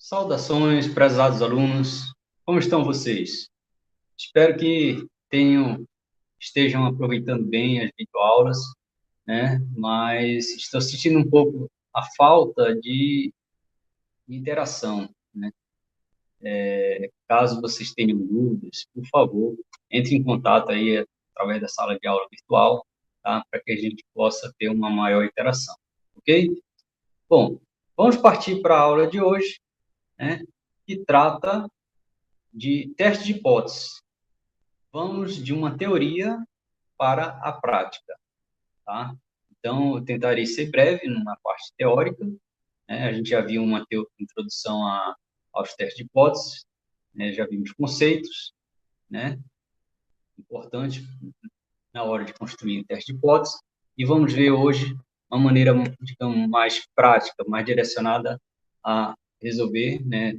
Saudações, prezados alunos. Como estão vocês? Espero que estejam aproveitando bem as videoaulas, né? Mas estou sentindo um pouco a falta de interação, né? Caso vocês tenham dúvidas, por favor, entre em contato aí através da sala de aula virtual, tá? Para que a gente possa ter uma maior interação, ok? Bom, vamos partir para a aula de hoje, né? Que trata de teste de hipóteses. Vamos de uma teoria para a prática, tá? Então, eu tentarei ser breve numa parte teórica, né? A gente já viu uma introdução aos testes de hipóteses, né? Já vimos conceitos, né? Importantes na hora de construir o teste de hipótese, e vamos ver hoje uma maneira, digamos, mais prática, mais direcionada a resolver, né?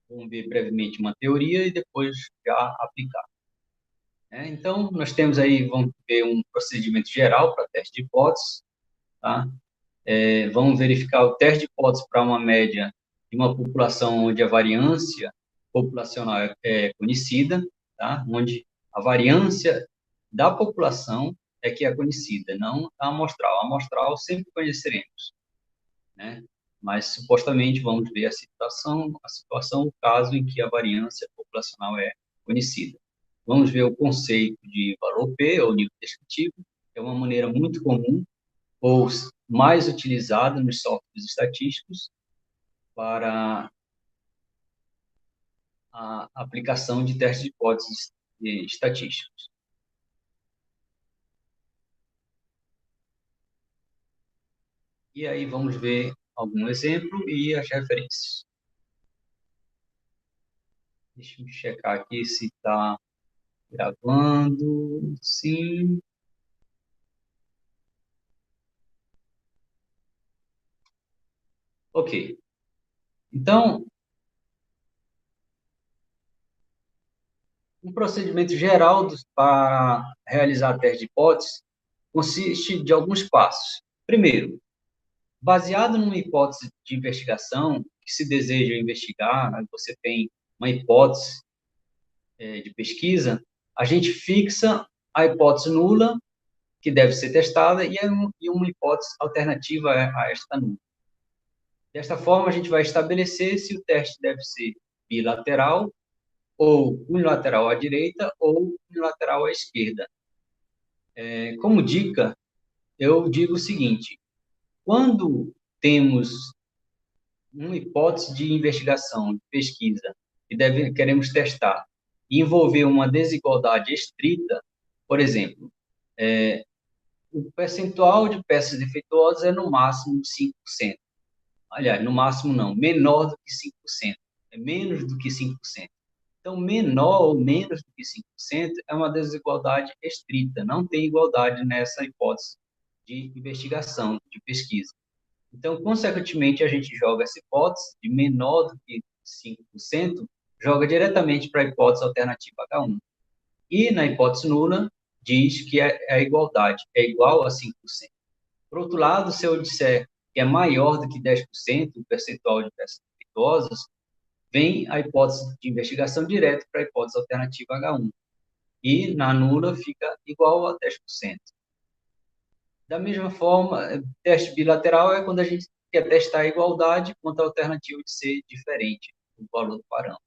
Vamos ver brevemente uma teoria e depois já aplicar. Então, nós temos aí, vamos ver um procedimento geral para teste de hipóteses, tá? Vamos verificar o teste de hipóteses para uma média de uma população onde a variância populacional é conhecida, tá? Onde a variância da população é que é conhecida, não a amostral. A amostral sempre conheceremos, né? Mas supostamente vamos ver o caso em que a variância populacional é conhecida. Vamos ver o conceito de valor P, ou nível descritivo, que é uma maneira muito comum ou mais utilizada nos softwares estatísticos para a aplicação de testes de hipóteses estatísticos. E aí vamos ver algum exemplo e as referências. Deixa eu checar aqui se está gravando. Sim. Ok. Então, um procedimento geral para realizar teste de hipótese consiste de alguns passos. Primeiro, baseado numa hipótese de investigação que se deseja investigar, né, você tem uma hipótese de pesquisa, a gente fixa a hipótese nula, que deve ser testada, e uma hipótese alternativa a esta nula. Desta forma, a gente vai estabelecer se o teste deve ser bilateral, ou unilateral à direita, ou unilateral à esquerda. Como dica, eu digo o seguinte: quando temos uma hipótese de investigação, de pesquisa, que queremos testar, e envolver uma desigualdade estrita, por exemplo, o percentual de peças defeituosas é no máximo 5%. Aliás, no máximo não, menor do que 5%, é menos do que 5%. Então, menor ou menos do que 5% é uma desigualdade estrita, não tem igualdade nessa hipótese de investigação, de pesquisa. Então, consequentemente, a gente joga essa hipótese de menor do que 5%, joga diretamente para a hipótese alternativa H1. E na hipótese nula, diz que a igualdade é igual a 5%. Por outro lado, se eu disser que é maior do que 10%, o percentual de peças defeituosas, vem a hipótese de investigação direto para a hipótese alternativa H1. E na nula fica igual a 10%. Da mesma forma, teste bilateral é quando a gente quer testar a igualdade quanto a alternativa de ser diferente do valor do parâmetro.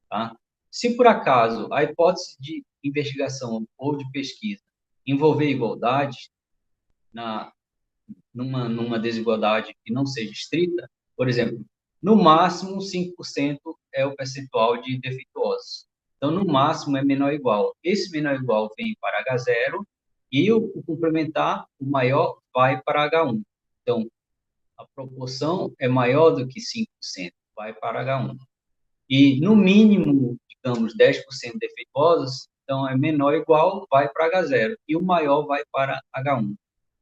Tá? Se por acaso a hipótese de investigação ou de pesquisa envolver igualdade, numa desigualdade que não seja estrita, por exemplo, no máximo 5% é o percentual de defeituosos. Então, no máximo é menor ou igual. Esse menor ou igual vem para H0 e o complementar, o maior, vai para H1. Então, a proporção é maior do que 5%, vai para H1. E, no mínimo, digamos, 10% defeituosos, então é menor ou igual, vai para H0. E o maior vai para H1.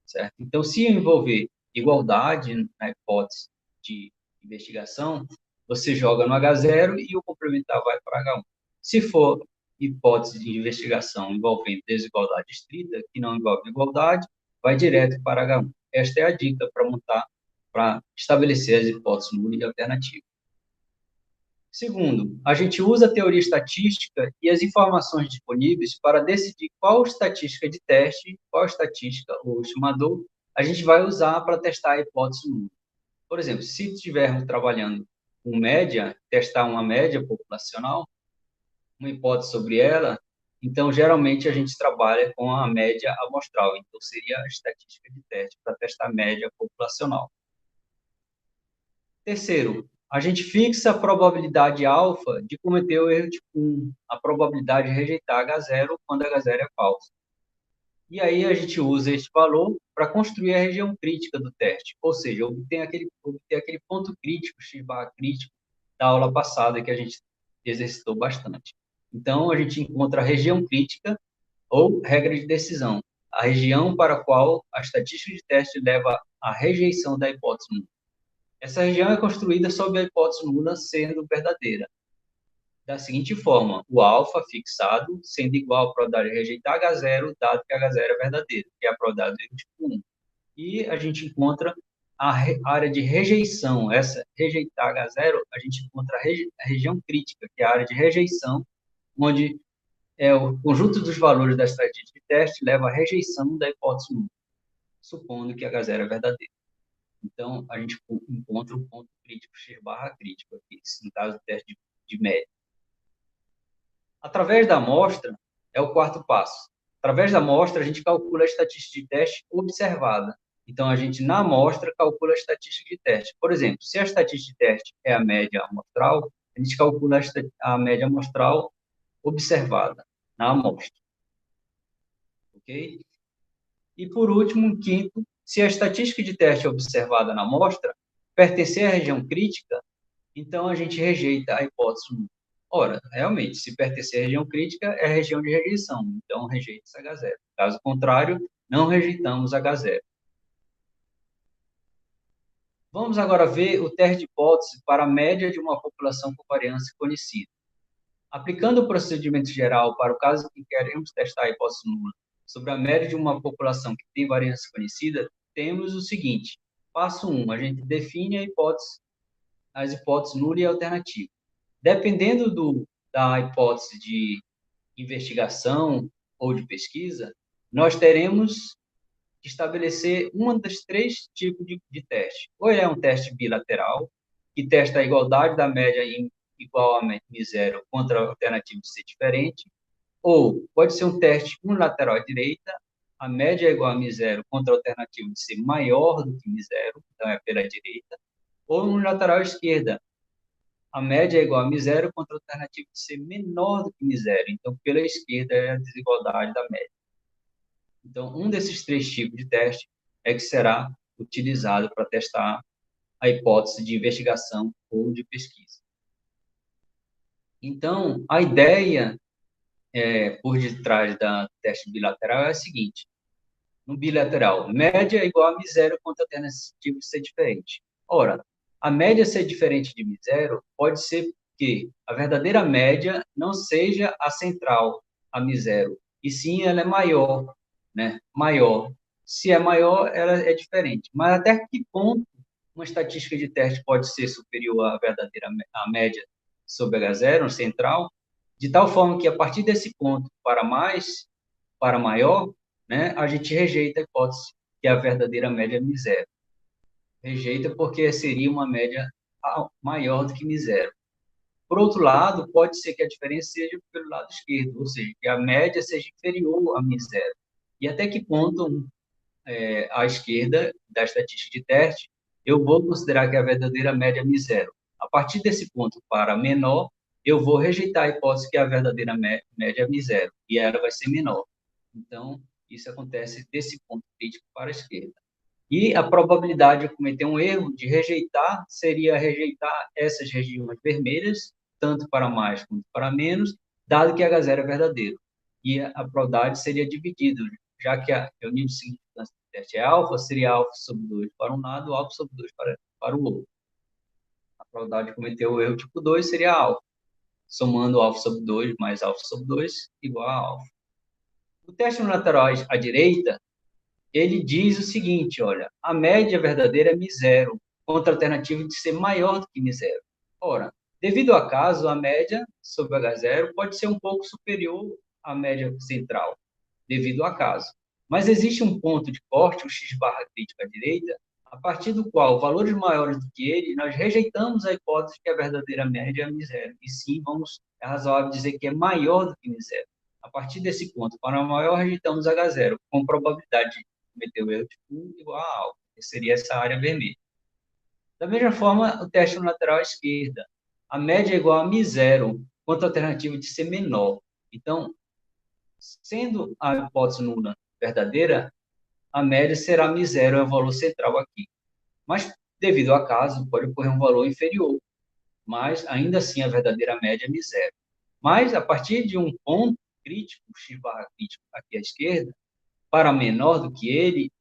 Certo? Então, se envolver igualdade na hipótese de investigação, você joga no H0 e o complementar vai para H1. Se for hipótese de investigação envolvendo desigualdade estrita, que não envolve igualdade, vai direto para H1. Esta é a dica para montar, para estabelecer as hipóteses nula e alternativa. Segundo, a gente usa a teoria estatística e as informações disponíveis para decidir qual estatística de teste, qual estatística ou estimador a gente vai usar para testar a hipótese nula. Por exemplo, se estivermos trabalhando com média, testar uma média populacional, uma hipótese sobre ela, então geralmente a gente trabalha com a média amostral, então seria a estatística de teste para testar a média populacional. Terceiro, a gente fixa a probabilidade alfa de cometer o erro tipo 1, a probabilidade de rejeitar H0 quando H0 é falso. E aí a gente usa este valor para construir a região crítica do teste, ou seja, obter aquele ponto crítico, x-barra crítico, da aula passada que a gente exercitou bastante. Então, a gente encontra a região crítica ou regra de decisão, a região para a qual a estatística de teste leva à rejeição da hipótese nula. Essa região é construída sob a hipótese nula sendo verdadeira. Da seguinte forma, o alfa fixado sendo igual à probabilidade de rejeitar H0, dado que H0 é verdadeiro, que é a probabilidade do erro tipo 1. E a gente encontra a área de rejeição, essa rejeitar H0, a gente encontra a região crítica, que é a área de rejeição, onde o conjunto dos valores da estatística de teste leva à rejeição da hipótese 1, supondo que H0 é verdadeiro. Então, a gente encontra o ponto crítico, x-barra crítico, aqui, no caso do teste de média. Através da amostra, é o quarto passo. Através da amostra, a gente calcula a estatística de teste observada. Então, a gente, na amostra, calcula a estatística de teste. Por exemplo, se a estatística de teste é a média amostral, a gente calcula a média amostral observada na amostra. Ok? E, por último, quinto, se a estatística de teste observada na amostra pertencer à região crítica, então a gente rejeita a hipótese 1. Ora, realmente, se pertencer à região crítica, é a região de rejeição, então rejeita-se H0. Caso contrário, não rejeitamos H0. Vamos agora ver o teste de hipótese para a média de uma população com variância conhecida. Aplicando o procedimento geral para o caso que queremos testar a hipótese nula sobre a média de uma população que tem variância conhecida, temos o seguinte. Passo 1, a gente define as hipóteses nula e alternativa. Dependendo da hipótese de investigação ou de pesquisa, nós teremos que estabelecer um dos três tipos de teste. Ou ele é um teste bilateral, que testa a igualdade da média igual a μ0 contra a alternativa de ser diferente, ou pode ser um teste unilateral à direita, a média é igual a μ0 contra a alternativa de ser maior do que μ0, então é pela direita, ou unilateral à esquerda, a média é igual a μ0 contra a alternativa de ser menor do que μ0, então pela esquerda é a desigualdade da média. Então, um desses três tipos de teste é que será utilizado para testar a hipótese de investigação ou de pesquisa. Então, a ideia por detrás da teste bilateral é a seguinte. No bilateral, média é igual a μ0 contra a alternativa de ser diferente. Ora, a média ser diferente de μ0 pode ser que a verdadeira média não seja a central, a μ0, e sim ela é maior, né? Maior. Se é maior, ela é diferente. Mas até que ponto uma estatística de teste pode ser superior à verdadeira à média sobre H0, central, de tal forma que a partir desse ponto para maior, né, a gente rejeita a hipótese que é a verdadeira média μ0. Rejeita porque seria uma média maior do que μ0. Por outro lado, pode ser que a diferença seja pelo lado esquerdo, ou seja, que a média seja inferior a μ0. E até que ponto à esquerda da estatística de teste, eu vou considerar que a verdadeira média é μ0. A partir desse ponto para menor, eu vou rejeitar a hipótese que a verdadeira média é μ0, e ela vai ser menor. Então, isso acontece desse ponto crítico para a esquerda. E a probabilidade de cometer um erro de rejeitar seria rejeitar essas regiões vermelhas, tanto para mais quanto para menos, dado que H0 é verdadeiro. E a probabilidade seria dividida, já que o nível de significância do teste é alfa, seria alfa sobre 2 para um lado, alfa sobre 2 para o outro. A probabilidade de cometer o erro tipo 2 seria alfa, somando alfa sobre 2 mais alfa sobre 2 igual a alfa. O teste unilateral à direita, ele diz o seguinte, olha, a média verdadeira é μ0, contra a alternativa de ser maior do que μ0. Ora, Devido ao acaso, a média sobre H0 pode ser um pouco superior à média central, devido ao acaso. Mas existe um ponto de corte, o x barra crítico à direita, a partir do qual valores maiores do que ele, nós rejeitamos a hipótese que a verdadeira média é μ0, e sim, é razoável dizer que é maior do que μ0. A partir desse ponto, para maior, rejeitamos H0, com probabilidade de cometer o erro de 1 igual a alfa, que seria essa área vermelha. Da mesma forma, o teste no lateral à esquerda. A média é igual a μ0, quanto a alternativa de ser menor. Então, sendo a hipótese nula verdadeira, a média será μ0, é o valor central aqui. Mas, devido ao acaso, pode ocorrer um valor inferior, mas ainda assim a verdadeira média é μ0. Mas, a partir de um ponto crítico, x barra crítico aqui à esquerda, para menor do que ele,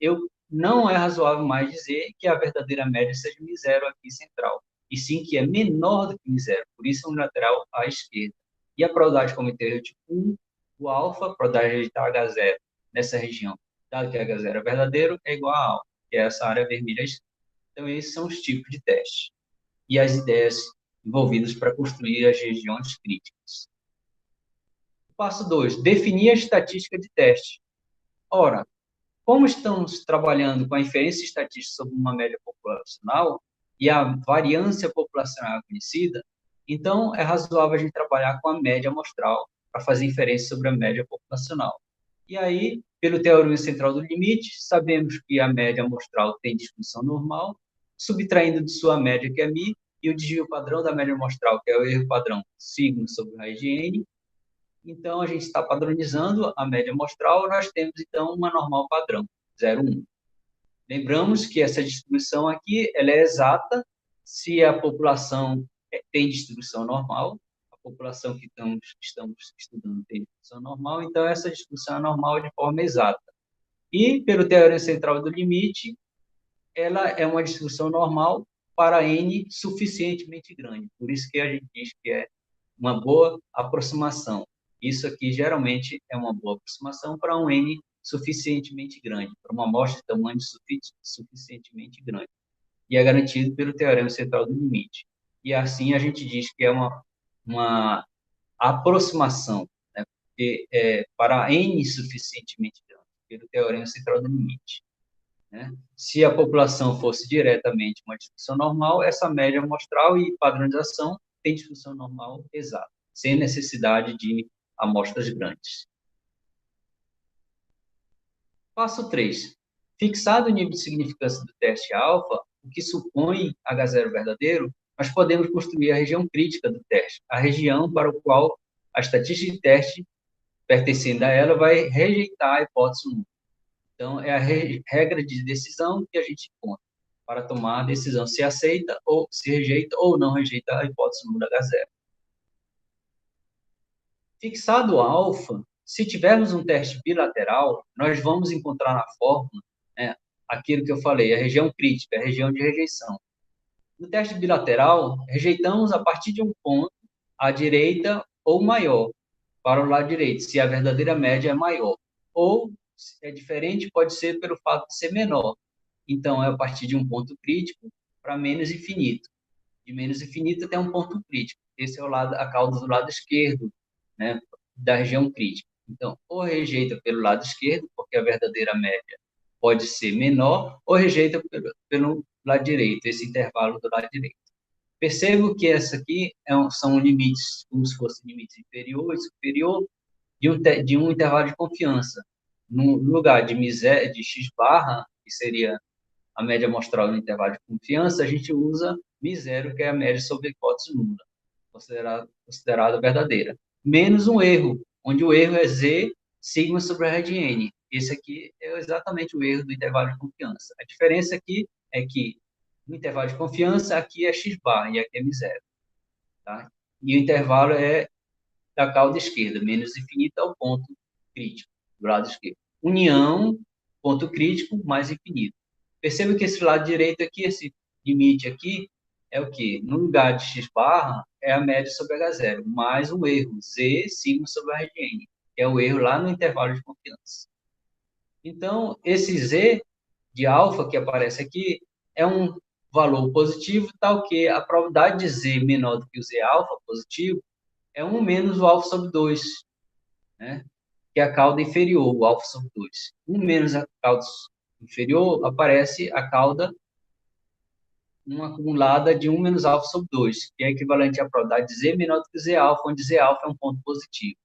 não é razoável mais dizer que a verdadeira média seja μ0 aqui central, e sim que é menor do que μ0, por isso é um lateral à esquerda. E a probabilidade de cometer erro tipo 1, o alfa, a probabilidade de rejeitar H0 nessa região, dado que H0 é verdadeiro, é igual a alfa, que é essa área vermelha à esquerda. Então, esses são os tipos de teste e as ideias envolvidas para construir as regiões críticas. Passo 2, definir a estatística de teste. Ora, como estamos trabalhando com a inferência estatística sobre uma média populacional e a variância populacional é conhecida, então é razoável a gente trabalhar com a média amostral para fazer inferência sobre a média populacional. E aí, pelo teorema central do limite, sabemos que a média amostral tem distribuição normal, subtraindo de sua média, que é μ, e o desvio padrão da média amostral, que é o erro padrão, sigma sobre raiz de n. Então, a gente está padronizando a média amostral, nós temos, então, uma normal padrão, 0,1. Lembramos que essa distribuição aqui ela é exata se a população tem distribuição normal, a população que estamos estudando tem distribuição normal, então essa distribuição é normal de forma exata. E, pelo teorema central do limite, ela é uma distribuição normal para n suficientemente grande, por isso que a gente diz que é uma boa aproximação. Isso aqui, geralmente, é uma boa aproximação para um N suficientemente grande, para uma amostra de tamanho suficientemente grande. E é garantido pelo teorema central do limite. E assim a gente diz que é uma aproximação, né? Porque para N suficientemente grande, pelo teorema central do limite. Né? Se a população fosse diretamente uma distribuição normal, essa média amostral e padronização tem distribuição normal exata, sem necessidade de amostras grandes. Passo 3. Fixado o nível de significância do teste alfa, o que supõe H0 verdadeiro, nós podemos construir a região crítica do teste, a região para o qual a estatística de teste pertencendo a ela vai rejeitar a hipótese nula. Então, é a regra de decisão que a gente conta para tomar a decisão se aceita ou se rejeita ou não rejeita a hipótese nula H0. Fixado alfa, se tivermos um teste bilateral, nós vamos encontrar na fórmula, né, aquilo que eu falei, a região crítica, a região de rejeição. No teste bilateral, rejeitamos a partir de um ponto à direita ou maior, para o lado direito, se a verdadeira média é maior. Ou, se é diferente, pode ser pelo fato de ser menor. Então, é a partir de um ponto crítico para menos infinito. De menos infinito até um ponto crítico. Esse é a cauda do lado esquerdo, né, da região crítica. Então, ou rejeita pelo lado esquerdo, porque a verdadeira média pode ser menor, ou rejeita pelo lado direito, esse intervalo do lado direito. Percebo que essa aqui são limites, como se fossem limites inferior e superior, de um intervalo de confiança. No lugar de x barra, que seria a média amostral no intervalo de confiança, a gente usa μ0, que é a média sobre a hipótese nula, considerada verdadeira. Menos um erro, onde o erro é z sigma sobre a raiz de n. Esse aqui é exatamente o erro do intervalo de confiança. A diferença aqui é que no intervalo de confiança, aqui é x bar e aqui é μ0. Tá? E o intervalo é da cauda esquerda, menos infinito ao ponto crítico, do lado esquerdo. União, ponto crítico, mais infinito. Perceba que esse lado direito aqui, esse limite aqui, é o quê? No lugar de x barra, é a média sobre H0, mais um erro, z sigma sobre a raiz de n, que é o erro lá no intervalo de confiança. Então, esse z de alfa que aparece aqui é um valor positivo, tal que a probabilidade de Z menor do que o Z alfa positivo é 1 menos o alfa sobre 2, né? Que é a cauda inferior, o alfa sobre 2. 1 menos a cauda inferior, aparece a cauda uma acumulada de 1 menos alfa sobre 2, que é equivalente à probabilidade de Z menor do que Z alfa, onde Z alfa é um ponto positivo.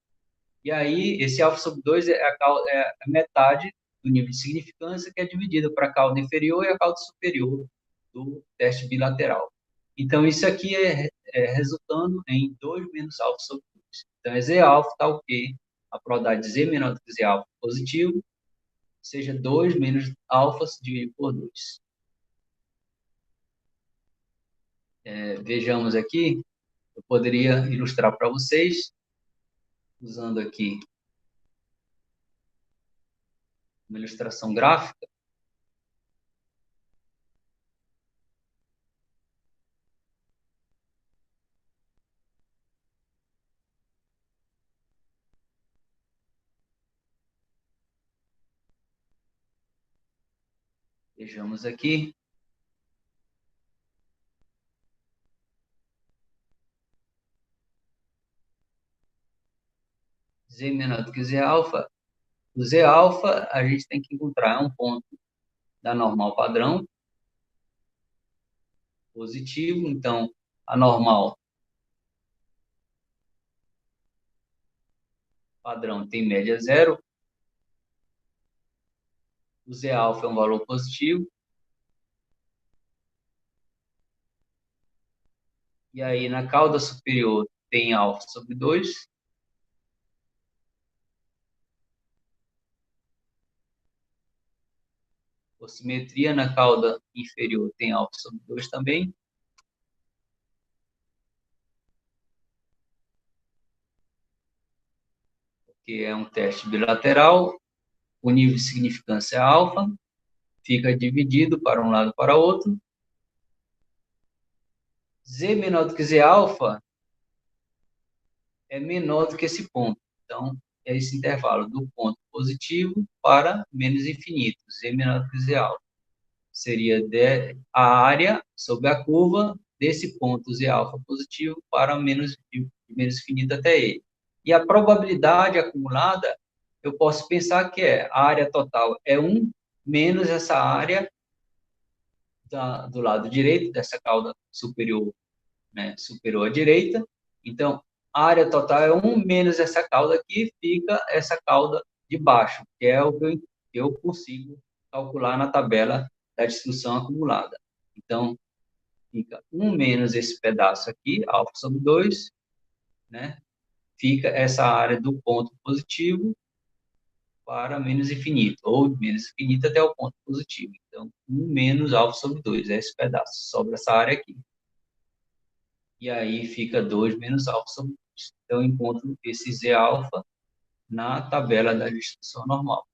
E aí, esse alfa sobre 2 é a metade do nível de significância, que é dividida para a cauda inferior e a cauda superior do teste bilateral. Então, isso aqui é resultando em 2 menos alfa sobre 2. Então, é Z alfa tal que a probabilidade de Z menor do que Z alfa positivo seja 2 menos alfa dividido por 2. Vejamos aqui, eu poderia ilustrar para vocês, usando aqui uma ilustração gráfica. Vejamos aqui. Z menor do que Z alfa. O Z alfa, a gente tem que encontrar um ponto da normal padrão positivo. Então, a normal padrão tem média zero. O Z alfa é um valor positivo. E aí, na cauda superior, tem alfa sobre 2. Por simetria, na cauda inferior, tem alfa sobre 2 também. Que é um teste bilateral. O nível de significância é alfa. Fica dividido para um lado e para o outro. Z menor do que Z alfa é menor do que esse ponto. Então, é esse intervalo do ponto positivo para menos infinito, Z menor do que Z alfa. Seria a área sobre a curva desse ponto Z alfa positivo para menos infinito até ele. E a probabilidade acumulada, eu posso pensar que a área total é 1 menos essa área do lado direito, dessa cauda superior, né, superior à direita. Então, a área total é 1 menos essa cauda aqui, fica essa cauda de baixo, que é o que eu consigo calcular na tabela da distribuição acumulada. Então, fica 1 menos esse pedaço aqui, alfa sobre 2, né? Fica essa área do ponto positivo para menos infinito, ou menos infinito até o ponto positivo. Então, 1 menos alfa sobre 2, é esse pedaço, sobra essa área aqui. E aí fica 2 menos alfa sobre 2. Então, eu encontro esse Z alfa na tabela da distribuição normal.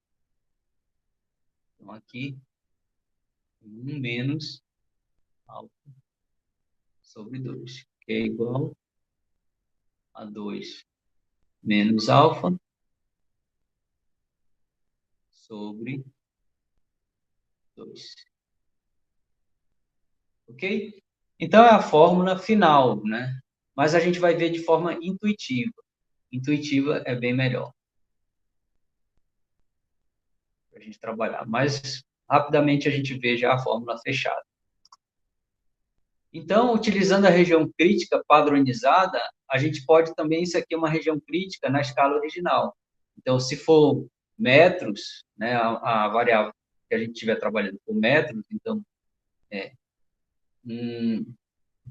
Então, aqui, 1 menos alfa sobre 2, que é igual a 2 menos alfa sobre 2. Ok? Então, é a fórmula final, né? Mas a gente vai ver de forma intuitiva. Intuitiva é bem melhor para a gente trabalhar. Mas, rapidamente, a gente vê já a fórmula fechada. Então, utilizando a região crítica padronizada, a gente pode também, isso aqui é uma região crítica na escala original. Então, se for metros, né, a variável que a gente estiver trabalhando por metros, então, um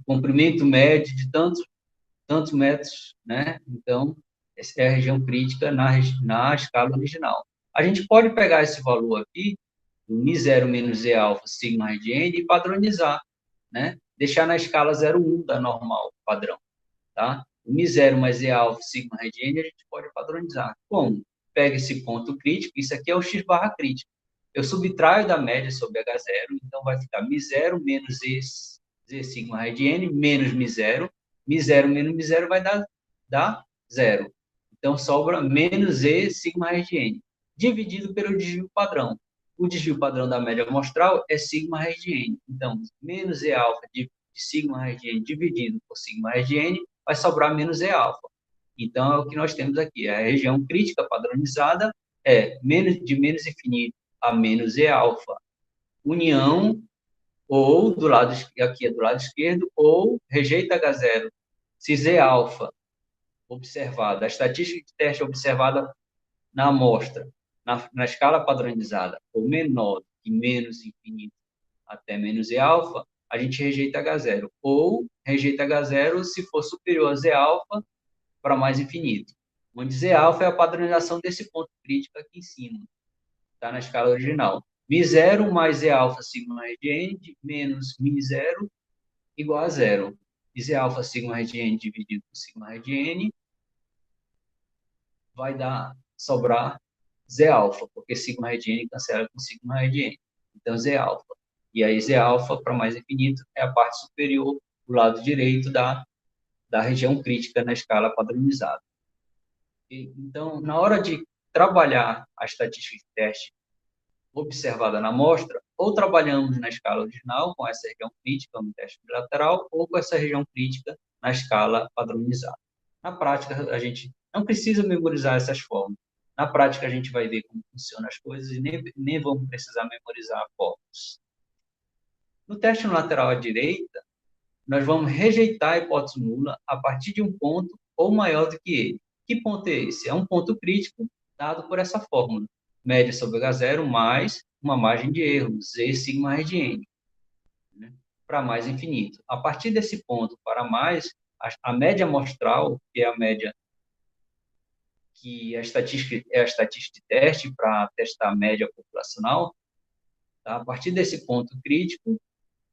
comprimento médio de tantos metros, né? Então, essa é a região crítica na escala original. A gente pode pegar esse valor aqui, o μ0 menos Z alfa, sigma radiane, e padronizar, né? Deixar na escala 0,1 da normal, padrão, tá? O μ0 mais Z alfa, sigma radiane, a gente pode padronizar. Como? Pega esse ponto crítico, isso aqui é o x barra crítico. Eu subtraio da média sobre H0, então vai ficar μ0 menos Z sigma radiane menos μ0. μ0 menos μ0 vai dar 0. Então, sobra menos Z sigma radiane, dividido pelo desvio padrão. o desvio padrão da média amostral é sigma raiz de n. Então, menos E alfa de sigma raiz de n dividido por sigma raiz de n vai sobrar menos E alfa. Então, é o que nós temos aqui. A região crítica padronizada é de menos infinito a menos E alfa, união, ou do lado, aqui é do lado esquerdo, ou rejeita H0, se Z alfa observada, a estatística de teste observada na amostra, na escala padronizada, for menor que menos infinito até menos E alfa, a gente rejeita H0. Ou rejeita H0 se for superior a Z alfa para mais infinito. Onde Z alfa é a padronização desse ponto crítico aqui em cima. Está na escala original. Mi0 mais Z alfa sigma raiz de n menos Mi0 igual a zero. E Z alfa sigma raiz de n dividido por sigma raiz de n vai sobrar Z alfa, porque sigma raiz de n cancela com sigma raiz de n. Então, Z alfa. E aí, Z alfa, para mais infinito, é a parte superior, o lado direito da região crítica na escala padronizada. Então, na hora de trabalhar a estatística de teste observada na amostra, ou trabalhamos na escala original, com essa região crítica no teste bilateral, ou com essa região crítica na escala padronizada. Na prática, a gente não precisa memorizar essas fórmulas. Na prática, a gente vai ver como funcionam as coisas e nem vamos precisar memorizar fórmulas. No teste no lateral à direita, nós vamos rejeitar a hipótese nula a partir de um ponto ou maior do que ele. Que ponto é esse? É um ponto crítico dado por essa fórmula. Média sobre H0 mais uma margem de erro, Z sigma raiz de n, né? Para mais infinito. A partir desse ponto para mais, a média amostral, que é a média que é a estatística de teste para testar a média populacional, tá? A partir desse ponto crítico,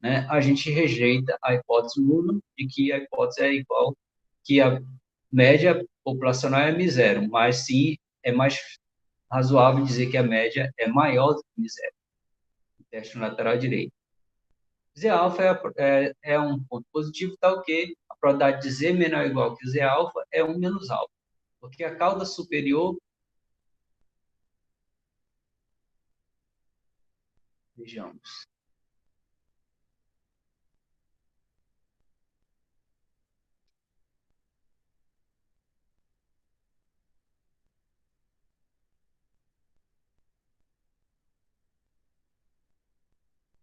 né, a gente rejeita a hipótese nula de que a hipótese é igual, que a média populacional é Mi0, mas sim é mais razoável dizer que a média é maior do que Mi0, no teste no lateral direito. Z alfa é um ponto positivo, tal que a probabilidade de Z menor ou igual que Z alfa é 1 menos alfa, porque a cauda superior, vejamos,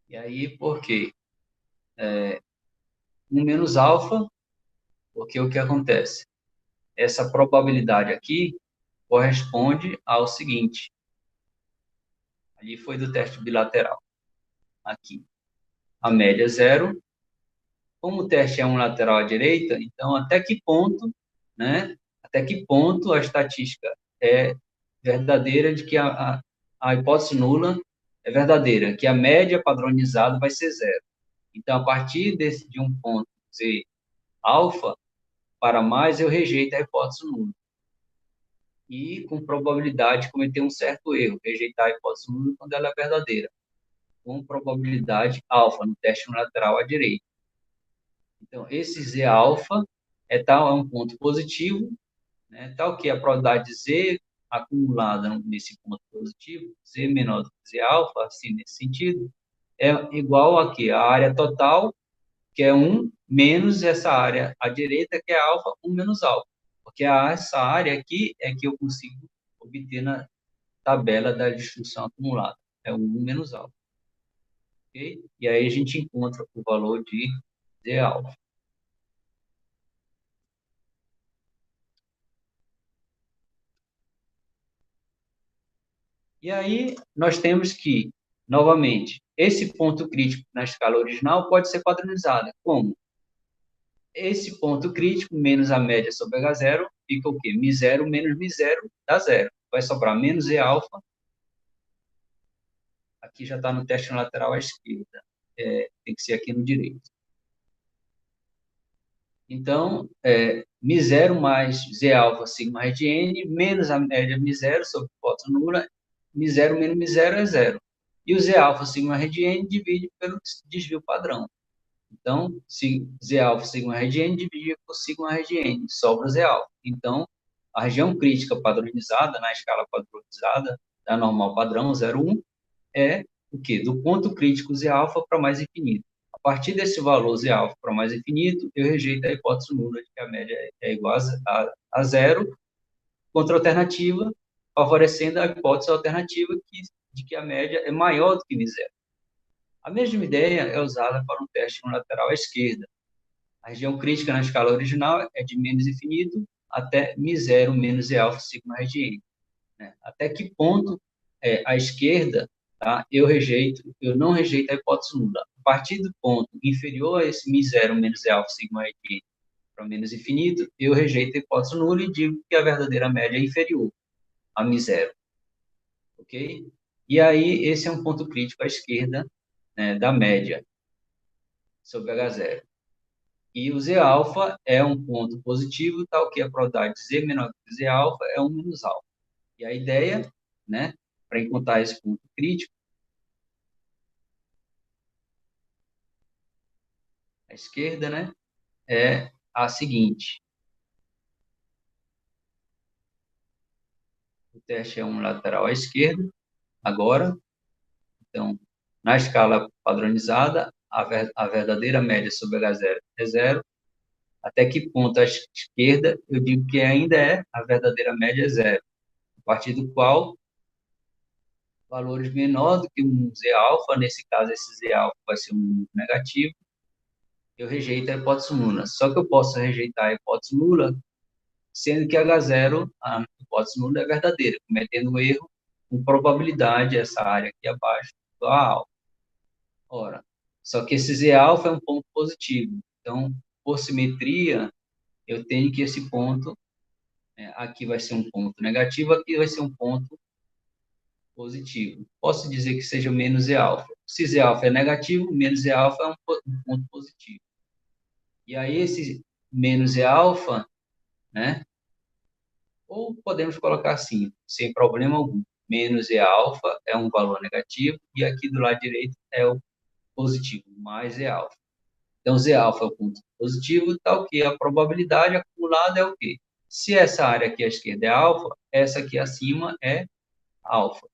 e aí por quê? 1 menos alfa, porque o que acontece? Essa probabilidade aqui corresponde ao seguinte, ali foi do teste bilateral, aqui, a média é zero, como o teste é um lateral à direita, então até que ponto, né, até que ponto a estatística é verdadeira de que a hipótese nula é verdadeira, que a média padronizada vai ser zero. Então, a partir de um ponto Z alfa para mais, eu rejeito a hipótese nula. E com probabilidade de cometer um certo erro, rejeitar a hipótese nula quando ela é verdadeira, com probabilidade alfa, no teste lateral à direita. Então, esse Z alfa é um ponto positivo, né, tal que a probabilidade de Z acumulada nesse ponto positivo, Z menor do que Z alfa, assim, nesse sentido, é igual a quê? A área total, que é 1, menos essa área à direita, que é alfa, 1 menos alfa. Porque essa área aqui é que eu consigo obter na tabela da distribuição acumulada. É o 1 menos alfa. Okay? E aí a gente encontra o valor de Z alfa. E aí nós temos que, novamente, esse ponto crítico na escala original pode ser padronizado. Como? Esse ponto crítico menos a média sobre H0 fica o quê? Mi0 menos Mi0 dá zero. Vai sobrar menos E alfa. Aqui já está no teste lateral à esquerda. Tem que ser aqui no direito. Então, Mi0 mais Z alfa sigma raiz de n menos a média Mi0 sobre hipótese nula. Mi0 menos Mi0 é zero. E o Z alfa sigma raiz de n divide pelo desvio padrão. Então, Z alfa sigma raiz de n dividido por sigma raiz de n, sobra Z alfa. Então, a região crítica padronizada, na escala padronizada da normal padrão 0,1, é o quê? Do ponto crítico Z alfa para mais infinito. A partir desse valor Z alfa para mais infinito, eu rejeito a hipótese nula de que a média é igual a zero, contra a alternativa, favorecendo a hipótese alternativa de que a média é maior do que zero. A mesma ideia é usada para um teste unilateral à esquerda. A região crítica na escala original é de menos infinito até μ0 menos E alfa sigma raiz de n. Né? Até que ponto à esquerda, tá, eu não rejeito a hipótese nula. A partir do ponto inferior a esse μ0 menos E alfa sigma raiz de n para menos infinito, eu rejeito a hipótese nula e digo que a verdadeira média é inferior a μ0. Ok? E aí, esse é um ponto crítico à esquerda, né, da média sobre H0. E o Z alfa é um ponto positivo, tal que a probabilidade de Z menor que Z alfa é 1 menos alfa. E a ideia, né, para encontrar esse ponto crítico, à esquerda, né, é a seguinte. O teste é um lateral à esquerda, agora. Então, na escala padronizada, a verdadeira média sobre H0 é zero. Até que ponto à esquerda eu digo que ainda a verdadeira média é zero, a partir do qual valores menores do que um Z alfa, nesse caso esse Z alfa vai ser um número negativo, eu rejeito a hipótese nula. Só que eu posso rejeitar a hipótese nula, sendo que H0, a hipótese nula é verdadeira, cometendo um erro com probabilidade, essa área aqui abaixo, igual a alfa. Ora, só que esse Z alfa é um ponto positivo. Então, por simetria, eu tenho que esse ponto, aqui vai ser um ponto negativo, aqui vai ser um ponto positivo. Posso dizer que seja menos Z alfa. Se Z alfa é negativo, menos Z alfa é um ponto positivo. E aí, esse menos Z alfa, né? Ou podemos colocar assim, sem problema algum. Menos Z alfa é um valor negativo, e aqui do lado direito é o positivo, mais Z alfa. Então, Z alfa é o ponto positivo, tal que a probabilidade acumulada é o quê? Se essa área aqui à esquerda é alfa, essa aqui acima é alfa.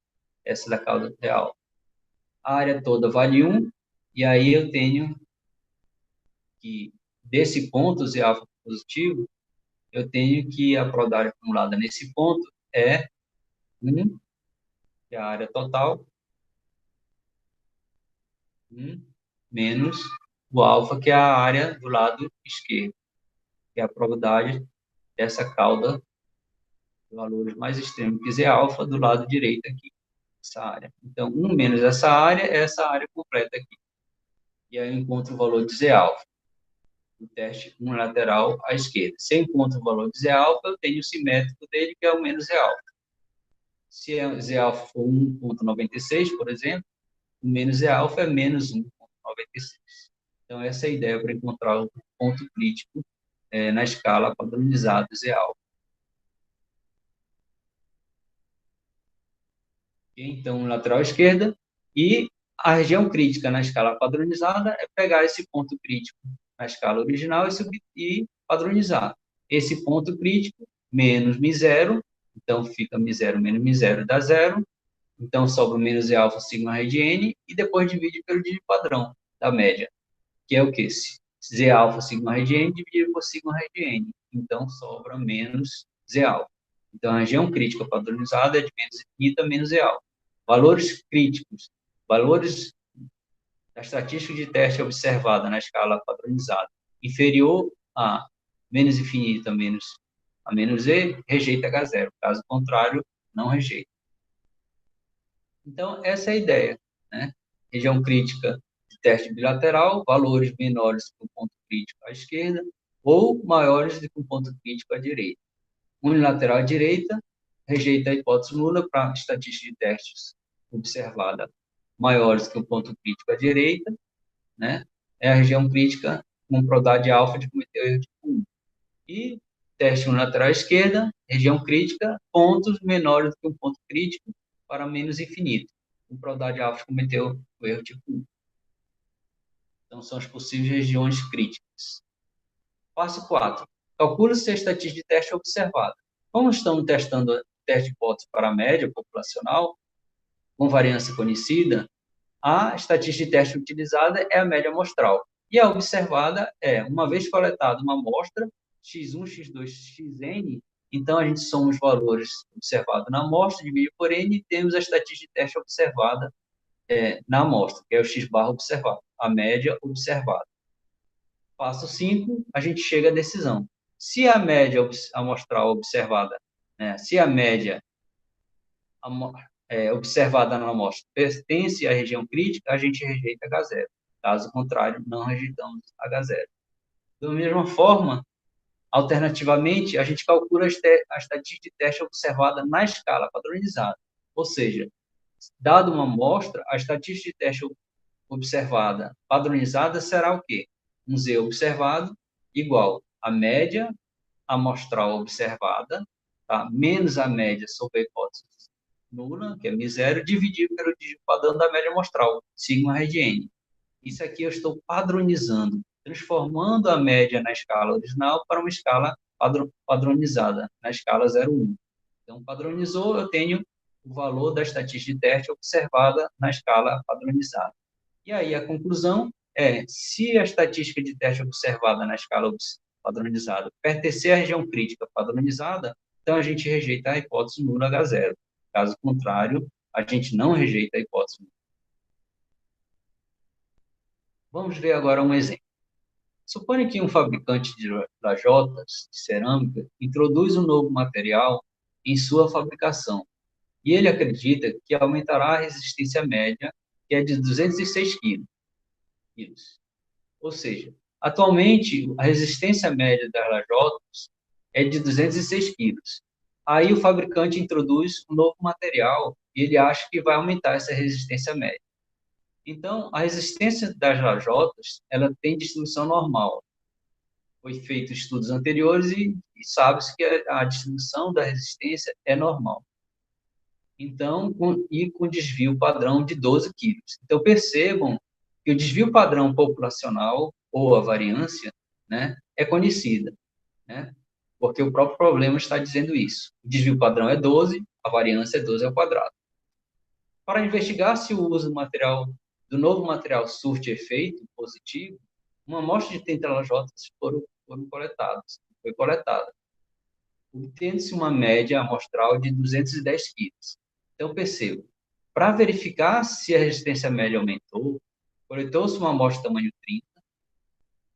Essa da cauda é alfa. A área toda vale 1, e aí eu tenho que, desse ponto Z alfa positivo, eu tenho que a probabilidade acumulada nesse ponto é 1, que é a área total, 1, menos o alfa, que é a área do lado esquerdo, que é a probabilidade dessa cauda de valores mais extremos que Z alfa do lado direito aqui, essa área. Então, 1 menos essa área é essa área completa aqui. E aí eu encontro o valor de Z alfa. O teste unilateral à esquerda. Se eu encontro o valor de Z alfa, eu tenho o simétrico dele, que é o menos Z alfa. Se Z alfa for 1,96, por exemplo, o menos Z alfa é menos 1,96. Então, essa é a ideia para encontrar o ponto crítico na escala padronizada Z alfa. Então, lateral esquerda, e a região crítica na escala padronizada é pegar esse ponto crítico na escala original e padronizar. Esse ponto crítico menos μ0, então fica μ0 menos μ0 dá zero, então sobra menos E alfa sigma raiz de n, e depois divide pelo dígito padrão da média, que é o quê? Z alfa sigma raiz de n dividido por sigma raiz de n, então sobra menos Z alfa. Então, a região crítica padronizada é de menos infinita menos E alfa. Valores críticos, valores da estatística de teste observada na escala padronizada, inferior a menos infinita a menos E, rejeita H0. Caso contrário, não rejeita. Então, essa é a ideia, né? Região crítica de teste bilateral, valores menores do que o ponto crítico à esquerda ou maiores do que o ponto crítico à direita. Unilateral à direita, rejeita a hipótese nula para estatística de testes observada maiores que o ponto crítico à direita, né? É a região crítica com probabilidade alfa de cometer o erro tipo 1. E teste unilateral à esquerda, região crítica, pontos menores do que um ponto crítico para menos infinito, com probabilidade alfa de cometer o erro tipo 1. Então, são as possíveis regiões críticas. Passo 4. Calcule-se a estatística de teste observada. Como estamos testando teste de hipótese para a média populacional, com variância conhecida, a estatística de teste utilizada é a média amostral. E a observada é, uma vez coletada uma amostra, x1, x2, xn, então a gente soma os valores observados na amostra, divide por n, e temos a estatística de teste observada na amostra, que é o x barra observado, a média observada. Passo 5, a gente chega à decisão. Se a média amostral observada, se a média observada na amostra pertence à região crítica, a gente rejeita H0. Caso contrário, não rejeitamos H0. Da mesma forma, alternativamente, a gente calcula a estatística de teste observada na escala padronizada. Ou seja, dado uma amostra, a estatística de teste observada padronizada será o quê? Um Z observado igual a média amostral observada, tá? Menos a média sobre a hipótese nula, que é M0, dividido pelo dígito padrão da média amostral, sigma rad n. Isso aqui eu estou padronizando, transformando a média na escala original para uma escala padronizada, na escala 0,1. Então, padronizou, eu tenho o valor da estatística de teste observada na escala padronizada. E aí, a conclusão é, se a estatística de teste observada na escala padronizada pertencer à região crítica padronizada, então a gente rejeita a hipótese nula H0. Caso contrário, a gente não rejeita a hipótese nula. Vamos ver agora um exemplo. Suponha que um fabricante de lajotas de cerâmica introduz um novo material em sua fabricação e ele acredita que aumentará a resistência média, que é de 206 quilos. Ou seja, atualmente a resistência média das lajotas é de 206 quilos. Aí o fabricante introduz um novo material e ele acha que vai aumentar essa resistência média. Então, a resistência das lajotas, ela tem distribuição normal. Foi feito estudos anteriores e sabe-se que a distribuição da resistência é normal. Então, com desvio padrão de 12 quilos. Então, percebam que o desvio padrão populacional, ou a variância, é conhecida, porque o próprio problema está dizendo isso. O desvio padrão é 12, a variância é 12 ao quadrado. Para investigar se o uso do novo material surte efeito positivo, uma amostra de 30 lajotas foi coletada, obtendo-se uma média amostral de 210 quilos. Então, perceba, para verificar se a resistência média aumentou, coletou-se uma amostra de tamanho 30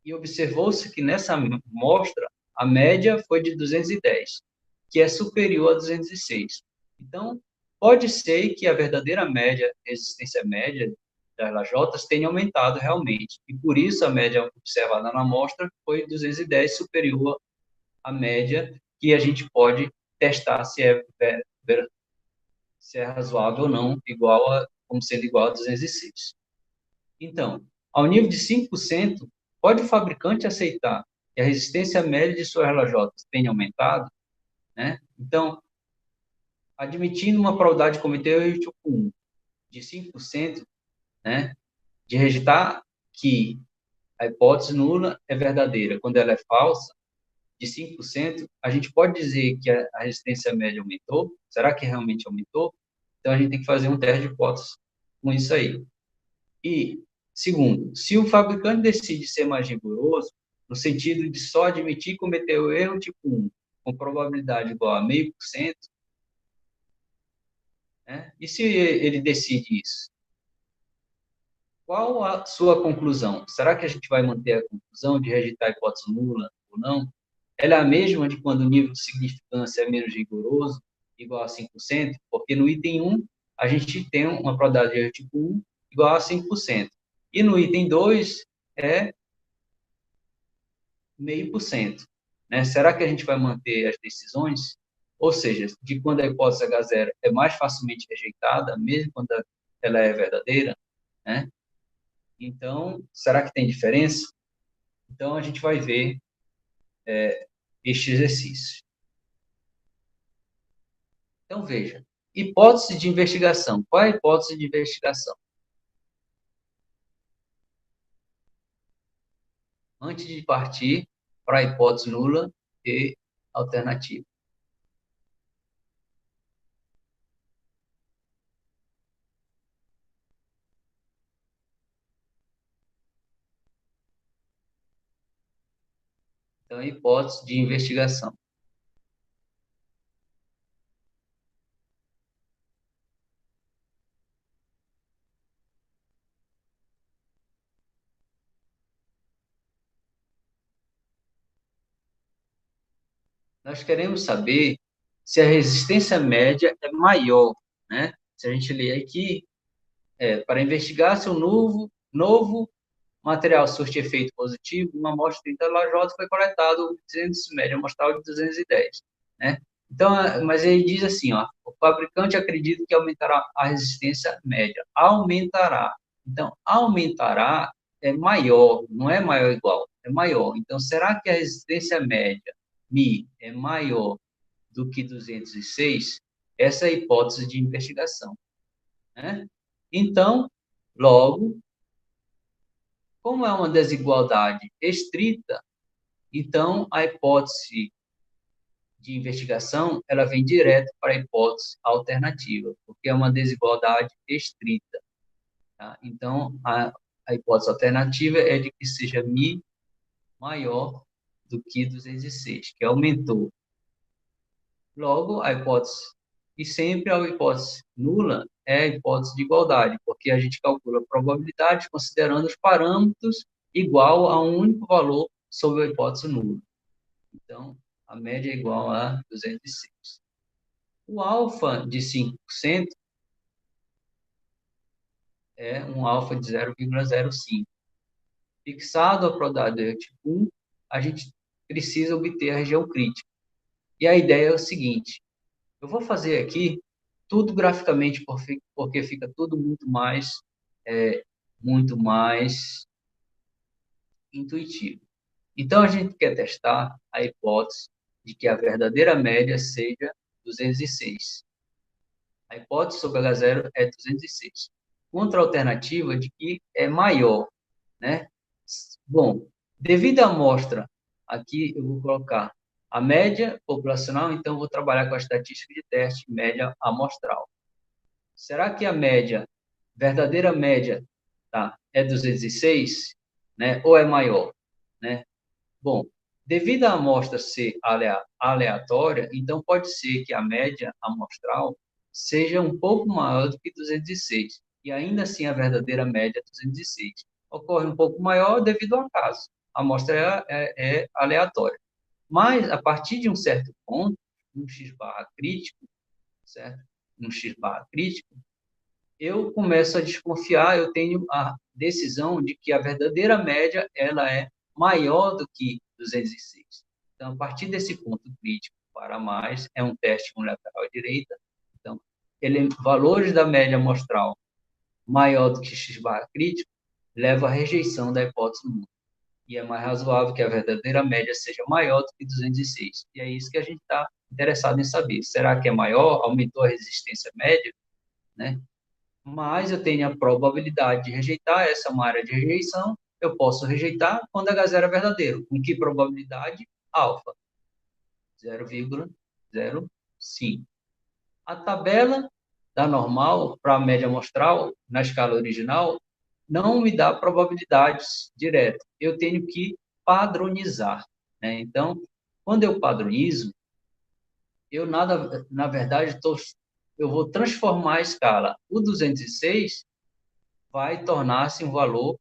e observou-se que nessa amostra a média foi de 210, que é superior a 206. Então, pode ser que a verdadeira média, resistência média das lajotas tenha aumentado realmente, e por isso a média observada na amostra foi 210, superior à média, que a gente pode testar se é razoável ou não, como sendo igual a 206. Então, ao nível de 5%, pode o fabricante aceitar que a resistência média de suas lajotas tenha aumentado? Então, admitindo uma probabilidade de cometer o erro tipo 1 de 5%, de rejeitar que a hipótese nula é verdadeira quando ela é falsa, de 5%, a gente pode dizer que a resistência média aumentou? Será que realmente aumentou? Então, a gente tem que fazer um teste de hipótese com isso aí. E, segundo, se o fabricante decide ser mais rigoroso, no sentido de só admitir e cometer o erro tipo 1, com probabilidade igual a 0,5%, e se ele decide isso? Qual a sua conclusão? Será que a gente vai manter a conclusão de rejeitar a hipótese nula ou não? Ela é a mesma de quando o nível de significância é menos rigoroso, igual a 5%, porque no item 1, a gente tem uma probabilidade de erro tipo 1 igual a 5%. E no item 2, é 0,5%. Será que a gente vai manter as decisões? Ou seja, de quando a hipótese H0 é mais facilmente rejeitada, mesmo quando ela é verdadeira, Então, será que tem diferença? Então, a gente vai ver este exercício. Então, veja, hipótese de investigação. Qual é a hipótese de investigação? Antes de partir para a hipótese nula e alternativa. Então, hipótese de investigação. Nós queremos saber se a resistência média é maior, né? Se a gente ler aqui, para investigar se o novo material surte efeito positivo, uma amostra de 30 lajota foi coletado 200 média amostral de 210, né? Então, mas ele diz assim, ó, o fabricante acredita que aumentará a resistência média. Aumentará. Então, aumentará é maior, não é maior ou igual, é maior. Então, será que a resistência média, Mi, é maior do que 206? Essa é a hipótese de investigação, né? Então, logo, como é uma desigualdade estrita, então a hipótese de investigação ela vem direto para a hipótese alternativa, porque é uma desigualdade estrita. Tá? Então, a hipótese alternativa é de que seja mi maior do que 206, que aumentou. Logo, a hipótese, e sempre a hipótese nula é a hipótese de igualdade, porque a gente calcula a probabilidade considerando os parâmetros igual a um único valor sobre a hipótese nula. Então, a média é igual a 206. O alfa de 5% é um alfa de 0,05. Fixado a probabilidade 1, a gente precisa obter a região crítica. E a ideia é o seguinte, eu vou fazer aqui tudo graficamente, porque fica tudo muito mais intuitivo. Então, a gente quer testar a hipótese de que a verdadeira média seja 206. A hipótese sobre H0 é 206. Contra a alternativa de que é maior, né? Bom, devido à amostra, aqui eu vou colocar a média populacional, então eu vou trabalhar com a estatística de teste média amostral. Será que a média, verdadeira média, tá, é 206, né? Ou é maior, né? Bom, devido à amostra ser aleatória, então pode ser que a média amostral seja um pouco maior do que 206, e ainda assim a verdadeira média é 206. Ocorre um pouco maior devido ao acaso. A amostra é aleatória. Mas, a partir de um certo ponto, um x barra crítico, certo? Um x barra crítico, eu começo a desconfiar, eu tenho a decisão de que a verdadeira média ela é maior do que 206. Então, a partir desse ponto crítico para mais, é um teste com lateral à direita. Então, valores da média amostral maior do que x barra crítico leva à rejeição da hipótese nula. E é mais razoável que a verdadeira média seja maior do que 206. E é isso que a gente está interessado em saber. Será que é maior? Aumentou a resistência média? Né? Mas eu tenho a probabilidade de rejeitar, essa é uma área de rejeição, eu posso rejeitar quando H0 é verdadeiro. Com que probabilidade? Alfa, 0,05. A tabela da normal para a média amostral, na escala original, não me dá probabilidades diretas. Eu tenho que padronizar, né? Então, quando eu padronizo, na verdade, eu vou transformar a escala. O 206 vai tornar-se um valor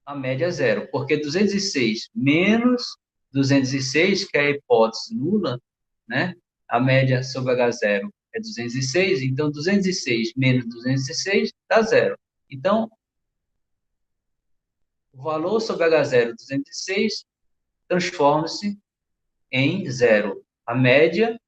a média zero, porque 206 menos 206, que é a hipótese nula, né? A média sobre H0 é 206, então 206 menos 206 dá zero. Então, o valor sobre H0, 206, transforma-se em zero. A média,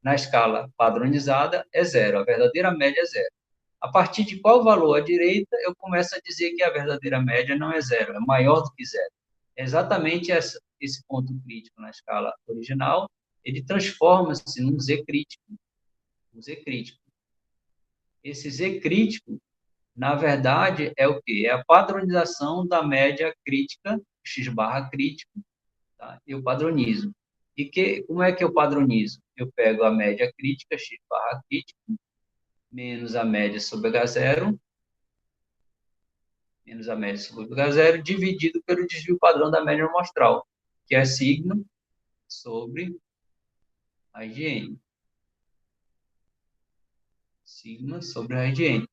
na escala padronizada, é zero. A verdadeira média é zero. A partir de qual valor à direita, eu começo a dizer que a verdadeira média não é zero, é maior do que zero. É exatamente esse ponto crítico na escala original, ele transforma-se num Z crítico. Um Z crítico. Esse Z crítico, na verdade, é o quê? É a padronização da média crítica, x barra crítico, tá? Eu padronizo. Como é que eu padronizo? Eu pego a média crítica, x barra crítico, menos a média sobre H0, menos a média sobre H0, dividido pelo desvio padrão da média amostral, que é sigma sobre a de N. Sigma sobre a de N.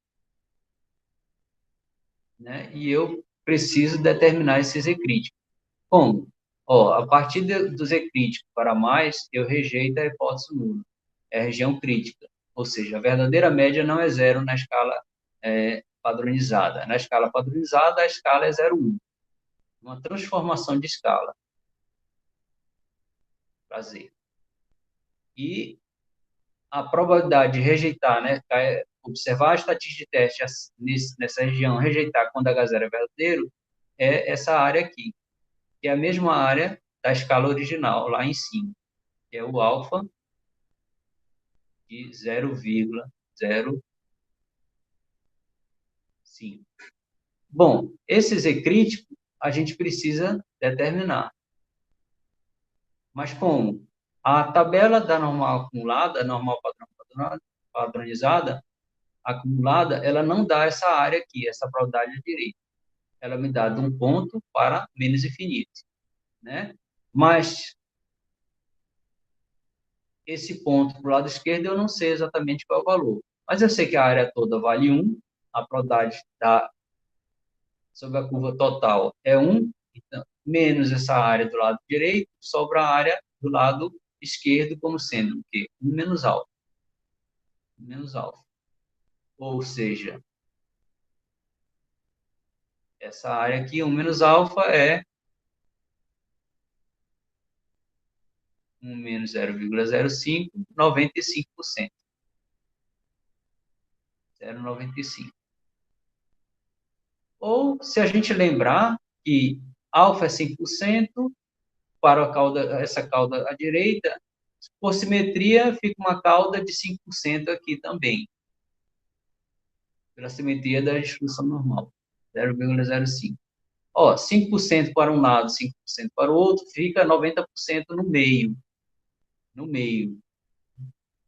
Né? E eu preciso determinar esse Z crítico. Como? Ó, a partir do Z crítico para mais, eu rejeito a hipótese nula. É a região crítica. Ou seja, a verdadeira média não é zero na escala padronizada. Na escala padronizada, a escala é 0,1. Uma transformação de escala para Z. E a probabilidade de rejeitar, né, observar a estatística de teste nessa região, rejeitar quando H0 é verdadeiro, é essa área aqui, que é a mesma área da escala original, lá em cima, que é o alfa de 0,05. Bom, esse Z crítico a gente precisa determinar. Mas como? A tabela da normal acumulada, normal padronizada, acumulada, ela não dá essa área aqui, essa probabilidade direita. Ela me dá de um ponto para menos infinito, né? Mas esse ponto para o lado esquerdo eu não sei exatamente qual é o valor. Mas eu sei que a área toda vale 1, a probabilidade sobre a curva total é 1, então, menos essa área do lado direito, sobra a área do lado esquerdo como sendo o quê? 1 menos alfa. 1 menos alfa. Ou seja, essa área aqui, 1 menos alfa, é 1 menos 0,05, 95%. 0,95. Ou, se a gente lembrar que alfa é 5%, para essa cauda à direita, por simetria, fica uma cauda de 5% aqui também, pela simetria da distribuição normal, 0,05. Ó, 5% para um lado, 5% para o outro, fica 90% no meio. No meio.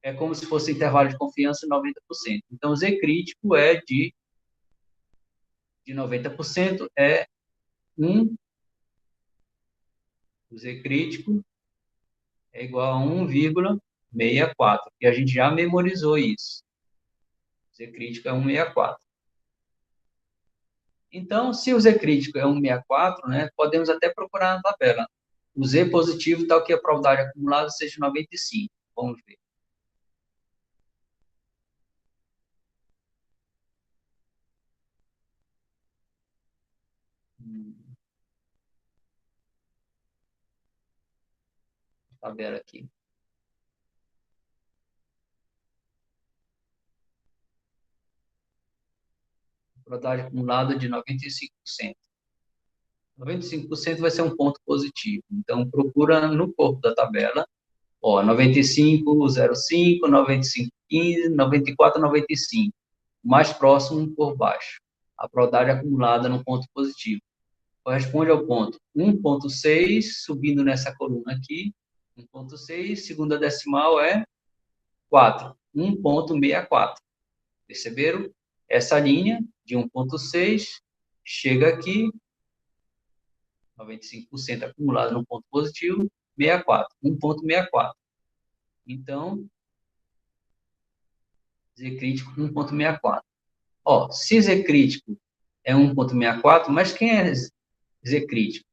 É como se fosse intervalo de confiança 90%. Então, o Z crítico é de 90%, é 1. O Z crítico é igual a 1,64, que a gente já memorizou isso. O Z crítico é 1,64. Então, se o Z crítico é 1,64, né, podemos até procurar na tabela. O Z positivo tal que a probabilidade acumulada seja 95. Vamos ver. Tabela aqui. Probabilidade acumulada de 95%. 95% vai ser um ponto positivo. Então, procura no corpo da tabela. Ó, 95,05, 95,15, 94, 95. Mais próximo por baixo. A probabilidade acumulada no ponto positivo. Corresponde ao ponto 1,6, subindo nessa coluna aqui. 1,6, segunda decimal é 4. 1,64. Perceberam? Essa linha de 1,6 chega aqui, 95% acumulado no ponto positivo, 64, 1,64. Então, Z crítico 1,64. Ó, se Z crítico é 1,64, mas quem é Z crítico?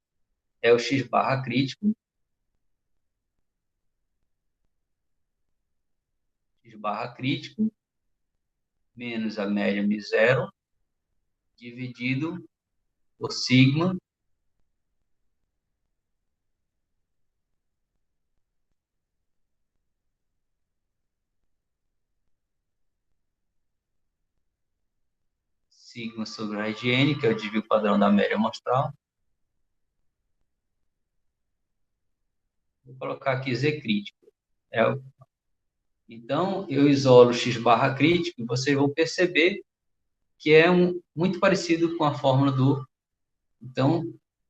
É o X barra crítico, X barra crítico, menos a média M0, dividido por sigma, sigma sobre a de N, que é o desvio padrão da média amostral. Vou colocar aqui Z crítico. Então, eu isolo X barra crítico e vocês vão perceber que é muito parecido com a fórmula do... Então,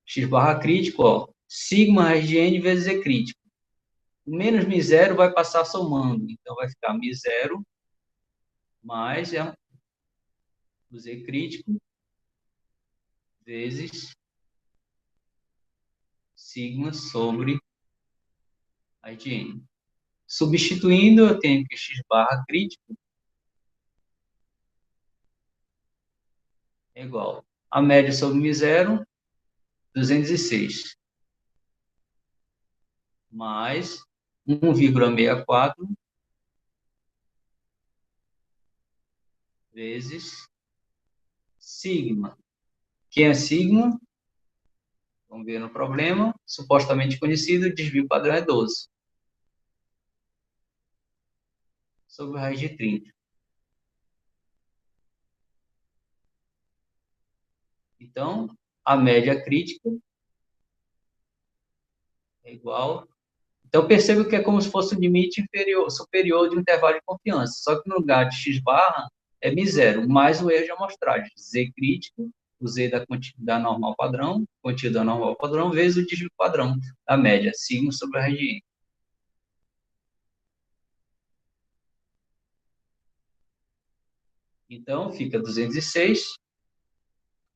X barra crítico, ó, sigma raiz de N vezes Z crítico. O menos μ0 vai passar somando, então vai ficar μ0 mais o Z crítico vezes sigma sobre I de N. Substituindo, eu tenho que x barra crítico é igual a média sobre μ0, 206, mais 1,64 vezes sigma. Quem é sigma? Vamos ver no problema. Supostamente conhecido, o desvio padrão é 12. Sobre raiz de 30. Então, a média crítica é igual. Então, perceba que é como se fosse o limite inferior, superior de um intervalo de confiança. Só que no lugar de x barra é μ0, mais o erro de amostragem. Z crítico, o Z da normal padrão, contido da normal padrão, vezes o desvio padrão da média, sigma sobre a raiz de n. Então, fica 206.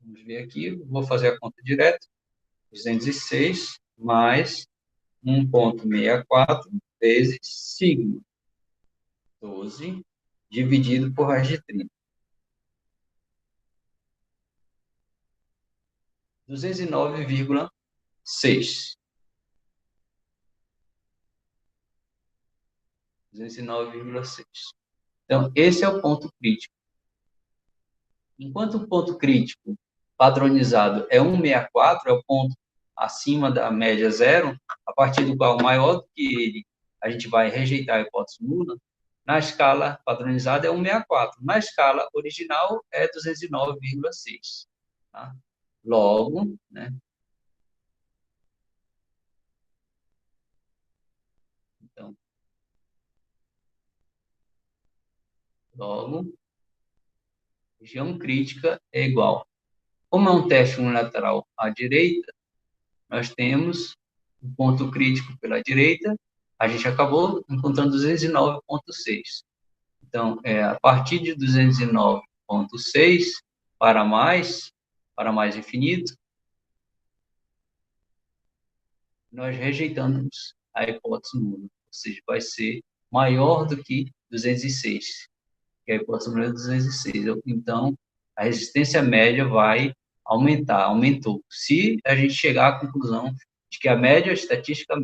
Vamos ver aqui, vou fazer a conta direto. 206 mais 1,64 vezes sigma, 12, dividido por raiz de 30. 209,6. 209,6. Então, esse é o ponto crítico. Enquanto o ponto crítico padronizado é 1,64, é o ponto acima da média zero, a partir do qual maior do que ele, a gente vai rejeitar a hipótese nula. Na escala padronizada é 1,64. Na escala original é 209,6. Tá? Logo, né? Então, logo, região crítica é igual. Como é um teste unilateral à direita, nós temos um ponto crítico pela direita, a gente acabou encontrando 209,6. Então, a partir de 209,6 para mais infinito, nós rejeitamos a hipótese nula, ou seja, vai ser maior do que 206, que a hipótese nula é 206. Então, a resistência média vai aumentar, aumentou. Se a gente chegar à conclusão de que a média estatística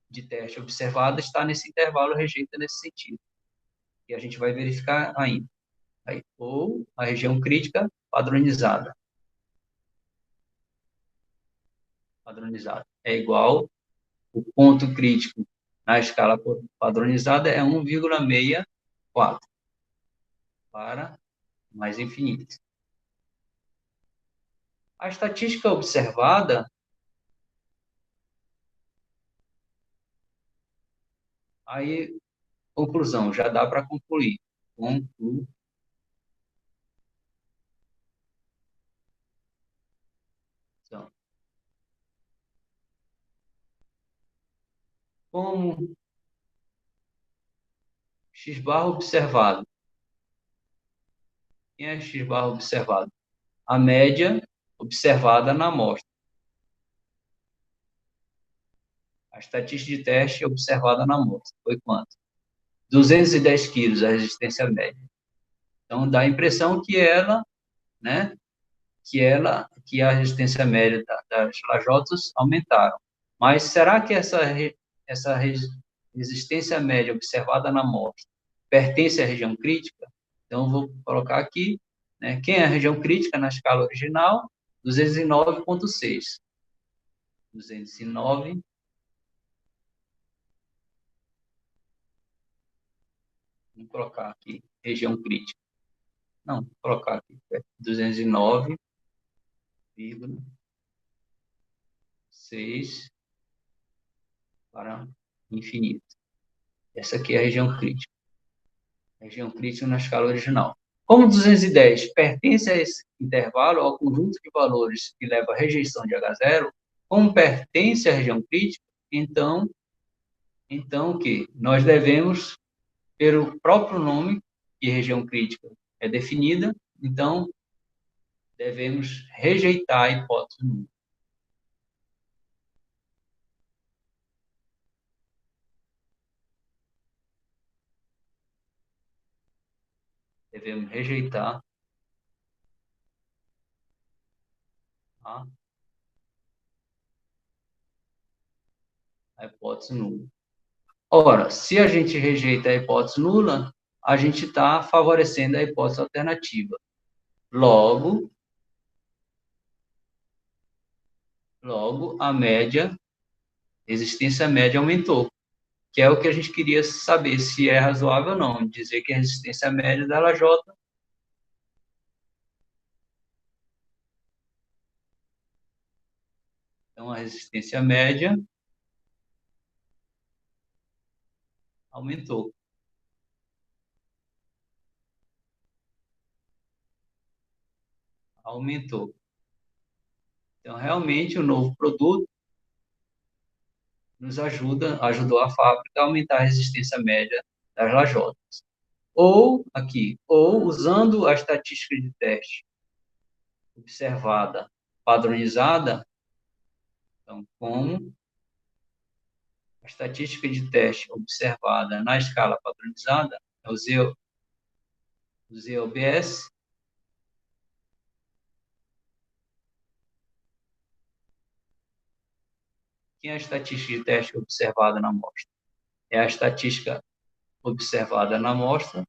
de teste observada está nesse intervalo, rejeita nesse sentido. E a gente vai verificar ainda. Aí, ou a região crítica padronizada. Padronizada é igual, o ponto crítico na escala padronizada é 1,64 para mais infinito. A estatística observada, aí, conclusão, já dá para concluir. Conclusão. Como x barra observado. Quem é x barra observado? A média observada na amostra. A estatística de teste observada na amostra foi quanto? 210 quilos a resistência média. Então, dá a impressão que ela, né, que a resistência média das lajotas aumentaram. Mas será que essa resistência média observada na amostra pertence à região crítica? Então, vou colocar aqui, né, quem é a região crítica na escala original? 209,6. 209. Vamos colocar aqui, região crítica. Não, vou colocar aqui, 209,6 para infinito. Essa aqui é a região crítica. Região crítica na escala original. Como 210 pertence a esse intervalo, ao conjunto de valores que leva à rejeição de H0, como pertence à região crítica, então o que? Nós devemos, pelo próprio nome, que região crítica é definida, então devemos rejeitar a hipótese nula. Devemos rejeitar a hipótese nula. Ora, se a gente rejeita a hipótese nula, a gente está favorecendo a hipótese alternativa. Logo, a média, resistência média aumentou, que é o que a gente queria saber se é razoável ou não, dizer que a resistência média da LJ, então a resistência média aumentou. Aumentou. Então, realmente, o novo produto nos ajudou a fábrica a aumentar a resistência média das lajotas. Ou usando a estatística de teste observada, padronizada, então, como a estatística de teste observada na escala padronizada, é o ZOBS, que é a estatística de teste observada na amostra? É a estatística observada na amostra,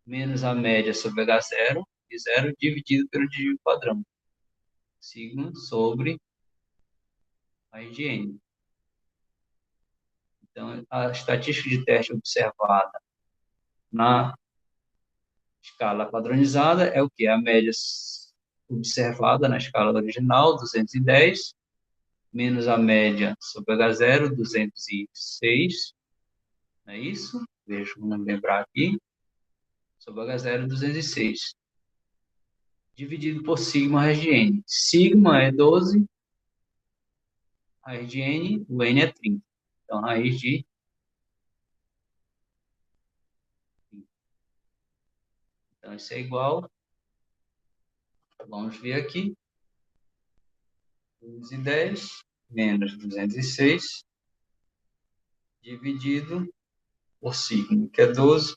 menos a média sobre H0, e 0 dividido pelo desvio padrão, sigma sobre a higiene. Então, a estatística de teste observada na escala padronizada é o que? A média observada na escala original, 210, menos a média sobre H0, 206, não é isso? Deixa eu lembrar aqui. Sobre H0, 206. Dividido por sigma raiz de n. Sigma é 12, raiz de n, o n é 30. Então, raiz de 30. Então, isso é igual. Vamos ver aqui. 210 menos 206 dividido por sigma, que é 12,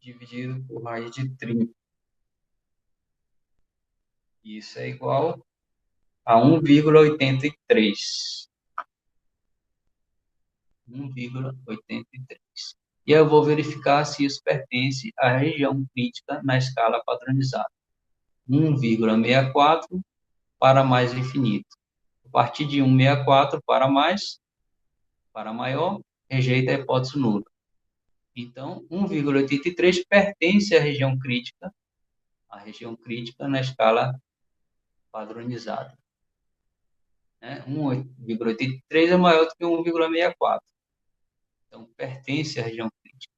dividido por raiz de 30. Isso é igual a 1,83. 1,83. E eu vou verificar se isso pertence à região crítica na escala padronizada. 1,64 para mais infinito. A partir de 1,64 para mais, para maior, rejeita a hipótese nula. Então, 1,83 pertence à região crítica na escala padronizada. 1,83 é maior do que 1,64. Então, pertence à região crítica.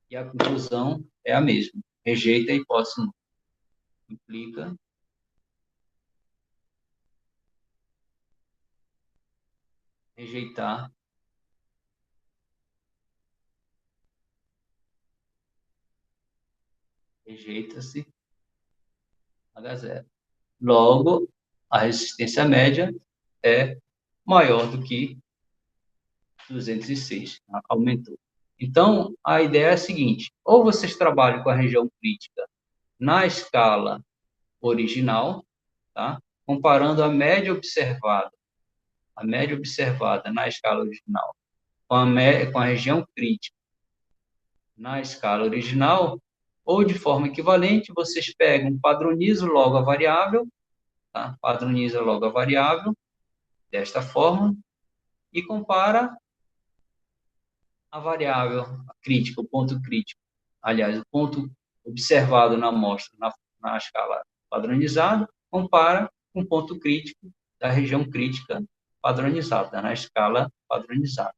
E a conclusão é a mesma. Rejeita a hipótese nula. Implica rejeitar rejeita-se H0. Logo, a resistência média é maior do que 206, aumentou. Então, a ideia é a seguinte: ou vocês trabalham com a região crítica na escala original, tá? Comparando a média observada na escala original com a região crítica na escala original, ou de forma equivalente, vocês pegam, padronizam logo a variável, tá? Padroniza logo a variável, desta forma, e compara a variável crítica, o ponto crítico. Aliás, o ponto observado na amostra, na escala padronizada, compara com o ponto crítico da região crítica padronizada, na escala padronizada.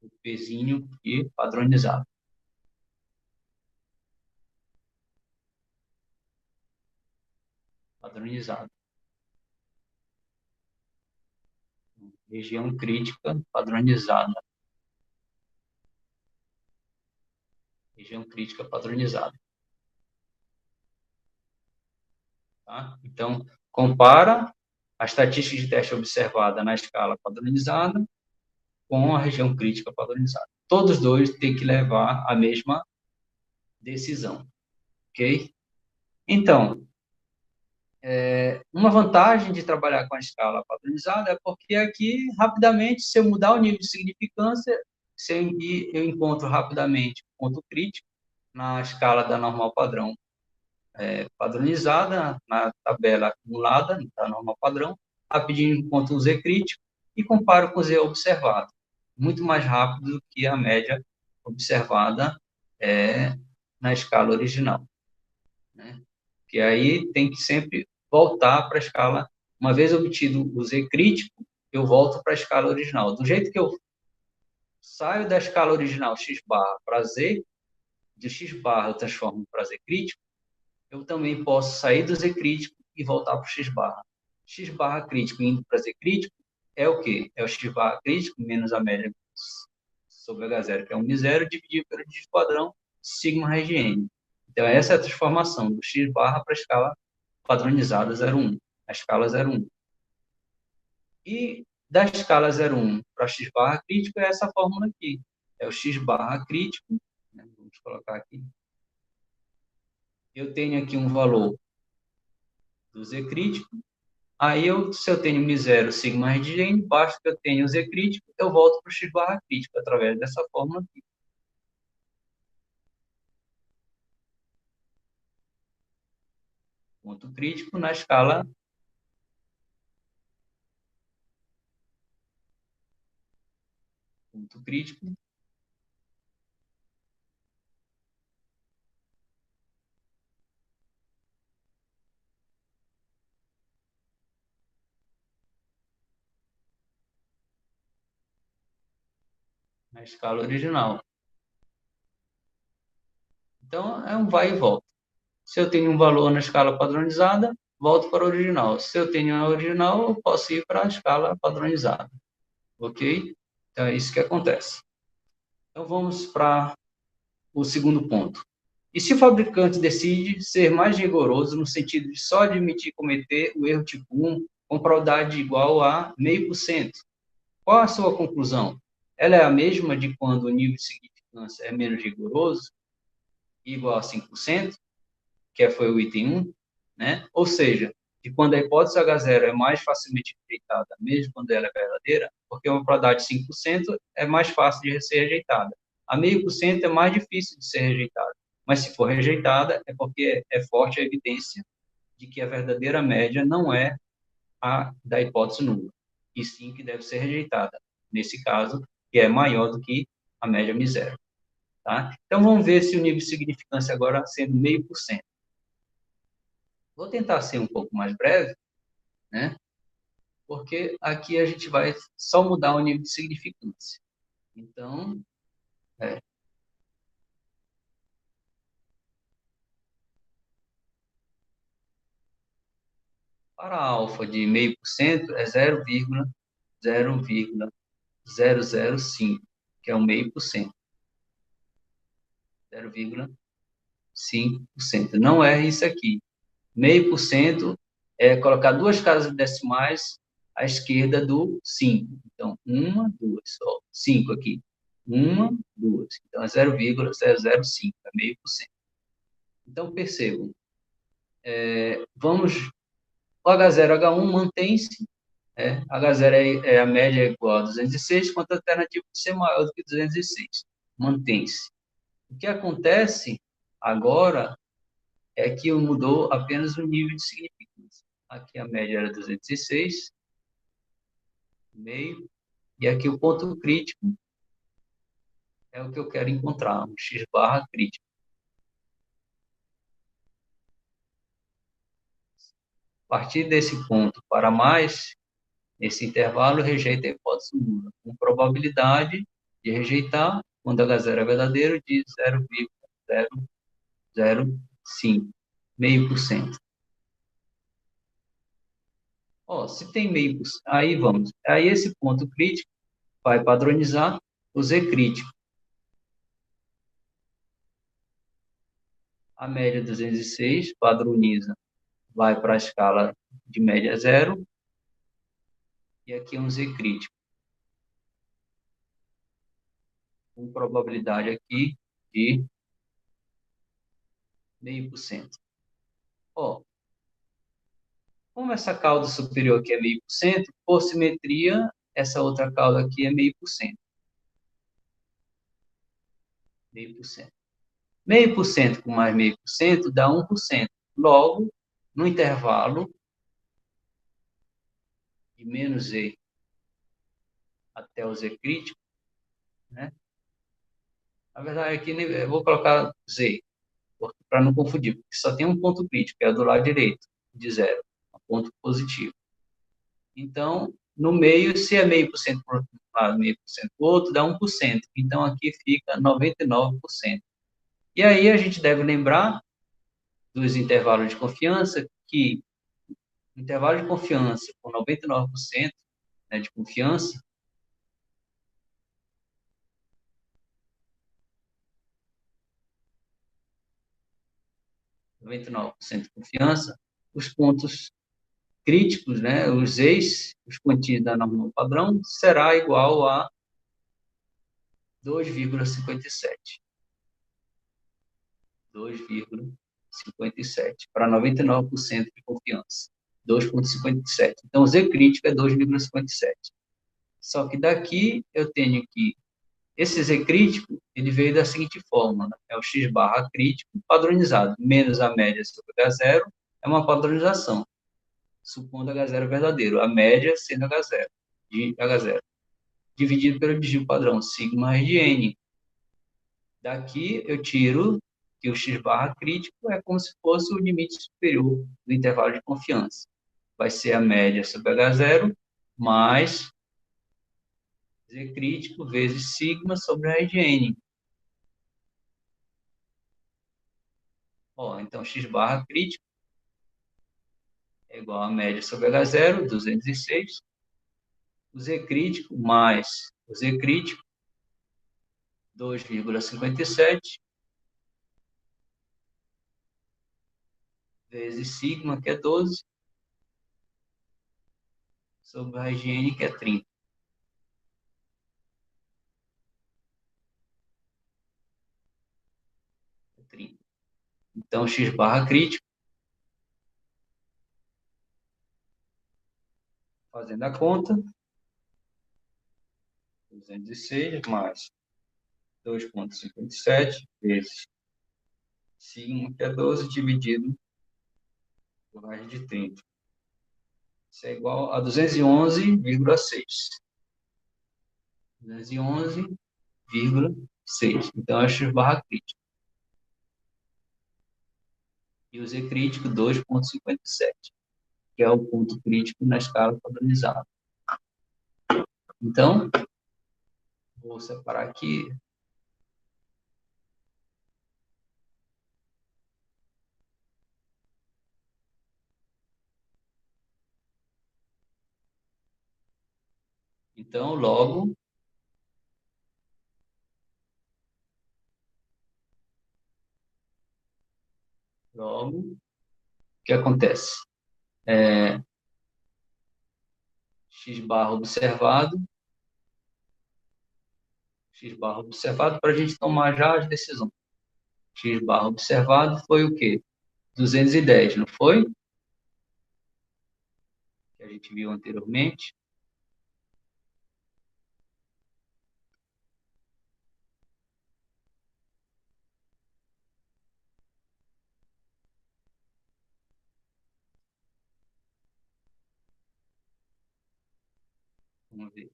O Pzinho e padronizado. Padronizado. Região crítica padronizada. região crítica padronizada. Tá? Então, compara a estatística de teste observada na escala padronizada com a região crítica padronizada. Todos dois têm que levar a mesma decisão, ok? Então, uma vantagem de trabalhar com a escala padronizada é porque aqui, rapidamente, se eu mudar o nível de significância, eu encontro rapidamente o ponto crítico na escala da normal padrão padronizada, na tabela acumulada da normal padrão, rapidinho encontro o Z crítico e comparo com o Z observado. Muito mais rápido do que a média observada na escala original, né? Que aí tem que sempre voltar para a escala. Uma vez obtido o Z crítico, eu volto para a escala original. Do jeito que eu saio da escala original x barra para Z, de x barra eu transformo para Z crítico, eu também posso sair do Z crítico e voltar para o x barra. X barra crítico indo para Z crítico é o quê? É o x barra crítico menos a média sobre H0, que é 1,0, dividido pelo dígito padrão, sigma reg n. Então, essa é a transformação do x barra para a escala padronizada 0,1, a escala 0,1. E da escala 0,1 para x barra crítico é essa fórmula aqui. É o x barra crítico, né? Vamos colocar aqui. Eu tenho aqui um valor do Z crítico. Aí, se eu tenho μ0 sigma reg n, basta que eu tenha o Z crítico, eu volto para o x barra crítico, através dessa fórmula aqui. Ponto crítico na escala ponto crítico na escala original. Então, é um vai e volta. Se eu tenho um valor na escala padronizada, volto para a original. Se eu tenho a original, eu posso ir para a escala padronizada. Ok? Então, é isso que acontece. Então, vamos para o segundo ponto. E se o fabricante decide ser mais rigoroso no sentido de só admitir cometer o erro tipo 1 com probabilidade igual a 0,5%? Qual a sua conclusão? Ela é a mesma de quando o nível de significância é menos rigoroso, igual a 5%, que foi o item 1, né? Ou seja, de quando a hipótese H0 é mais facilmente rejeitada, mesmo quando ela é verdadeira, porque uma probabilidade de 5% é mais fácil de ser rejeitada. A 0,5% é mais difícil de ser rejeitada. Mas se for rejeitada, é porque é forte a evidência de que a verdadeira média não é a da hipótese nula, e sim que deve ser rejeitada. Nesse caso, que é maior do que a média μ0. Tá? Então, vamos ver se o nível de significância agora sendo 0,5%. Vou tentar ser um pouco mais breve, né? Porque aqui a gente vai só mudar o nível de significância. Então, para alfa de 0,5% é 0,005, que é o 0,5%. 0,5%. Não é isso aqui. 0,5% é colocar duas casas decimais à esquerda do 5. Então, uma, duas, ó, 5 aqui. Uma, duas. Então, é 0,005, é 0,5%. Então, percebam, vamos, o H0, H1 mantém-se, H0 é a média igual a 206, quanto a alternativa de ser maior do que 206. Mantém-se. O que acontece agora é que mudou apenas o nível de significância. Aqui a média era 206, meio, e aqui o ponto crítico é o que eu quero encontrar, um x barra crítico. A partir desse ponto para mais, esse intervalo rejeita a hipótese nula, com probabilidade de rejeitar, quando H0 é verdadeiro, de 0,005, 0,5%. Ó, se tem 0,5%, aí vamos. Aí esse ponto crítico vai padronizar o Z crítico. A média 206 padroniza, vai para a escala de média zero, e aqui é um Z crítico, com probabilidade aqui de 0,5%. Ó, como essa cauda superior aqui é 0,5%, por simetria, essa outra cauda aqui é 0,5%. 0,5%. 0,5% com mais 0,5% dá 1%. Logo, no intervalo de menos Z até o Z crítico, né? Na verdade, aqui eu vou colocar Z, para não confundir, porque só tem um ponto crítico, que é do lado direito, de zero, um ponto positivo. Então, no meio, se é 0,5% para um lado, 0,5% para o outro, dá 1%. Então, aqui fica 99%. E aí, a gente deve lembrar dos intervalos de confiança, que intervalo de confiança com 99%, né, de confiança, 99% de confiança, os pontos críticos, né, os ex, os quantis da normal padrão, será igual a 2,57. 2,57 para 99% de confiança. 2,57. Então, o Z crítico é 2,57. Só que daqui eu tenho que esse Z crítico, ele veio da seguinte fórmula, né? É o X barra crítico padronizado, menos a média sobre H0, é uma padronização, supondo H0 verdadeiro, a média sendo H0, de H0, dividido pelo desvio padrão, sigma de N. Daqui eu tiro que o X barra crítico é como se fosse o limite superior do intervalo de confiança. Vai ser a média sobre H0 mais Z crítico vezes sigma sobre a de N. Ó, então, X barra crítico é igual a média sobre H0, 206. O Z crítico mais o Z crítico, 2,57, vezes sigma, que é 12, sobre a N, que é 30. Então, X barra crítico, fazendo a conta, 206 mais 2,57 vezes sigma, que é 12, dividido por raiz de 30. Isso é igual a 211,6. 211,6. Então, é X barra crítico. E o Z crítico, 2,57, que é o ponto crítico na escala padronizada. Então, vou separar aqui. Então, logo, o que acontece? X barra observado para a gente tomar já as decisões. X barra observado foi o quê? 210, não foi? Que a gente viu anteriormente. Vamos ver.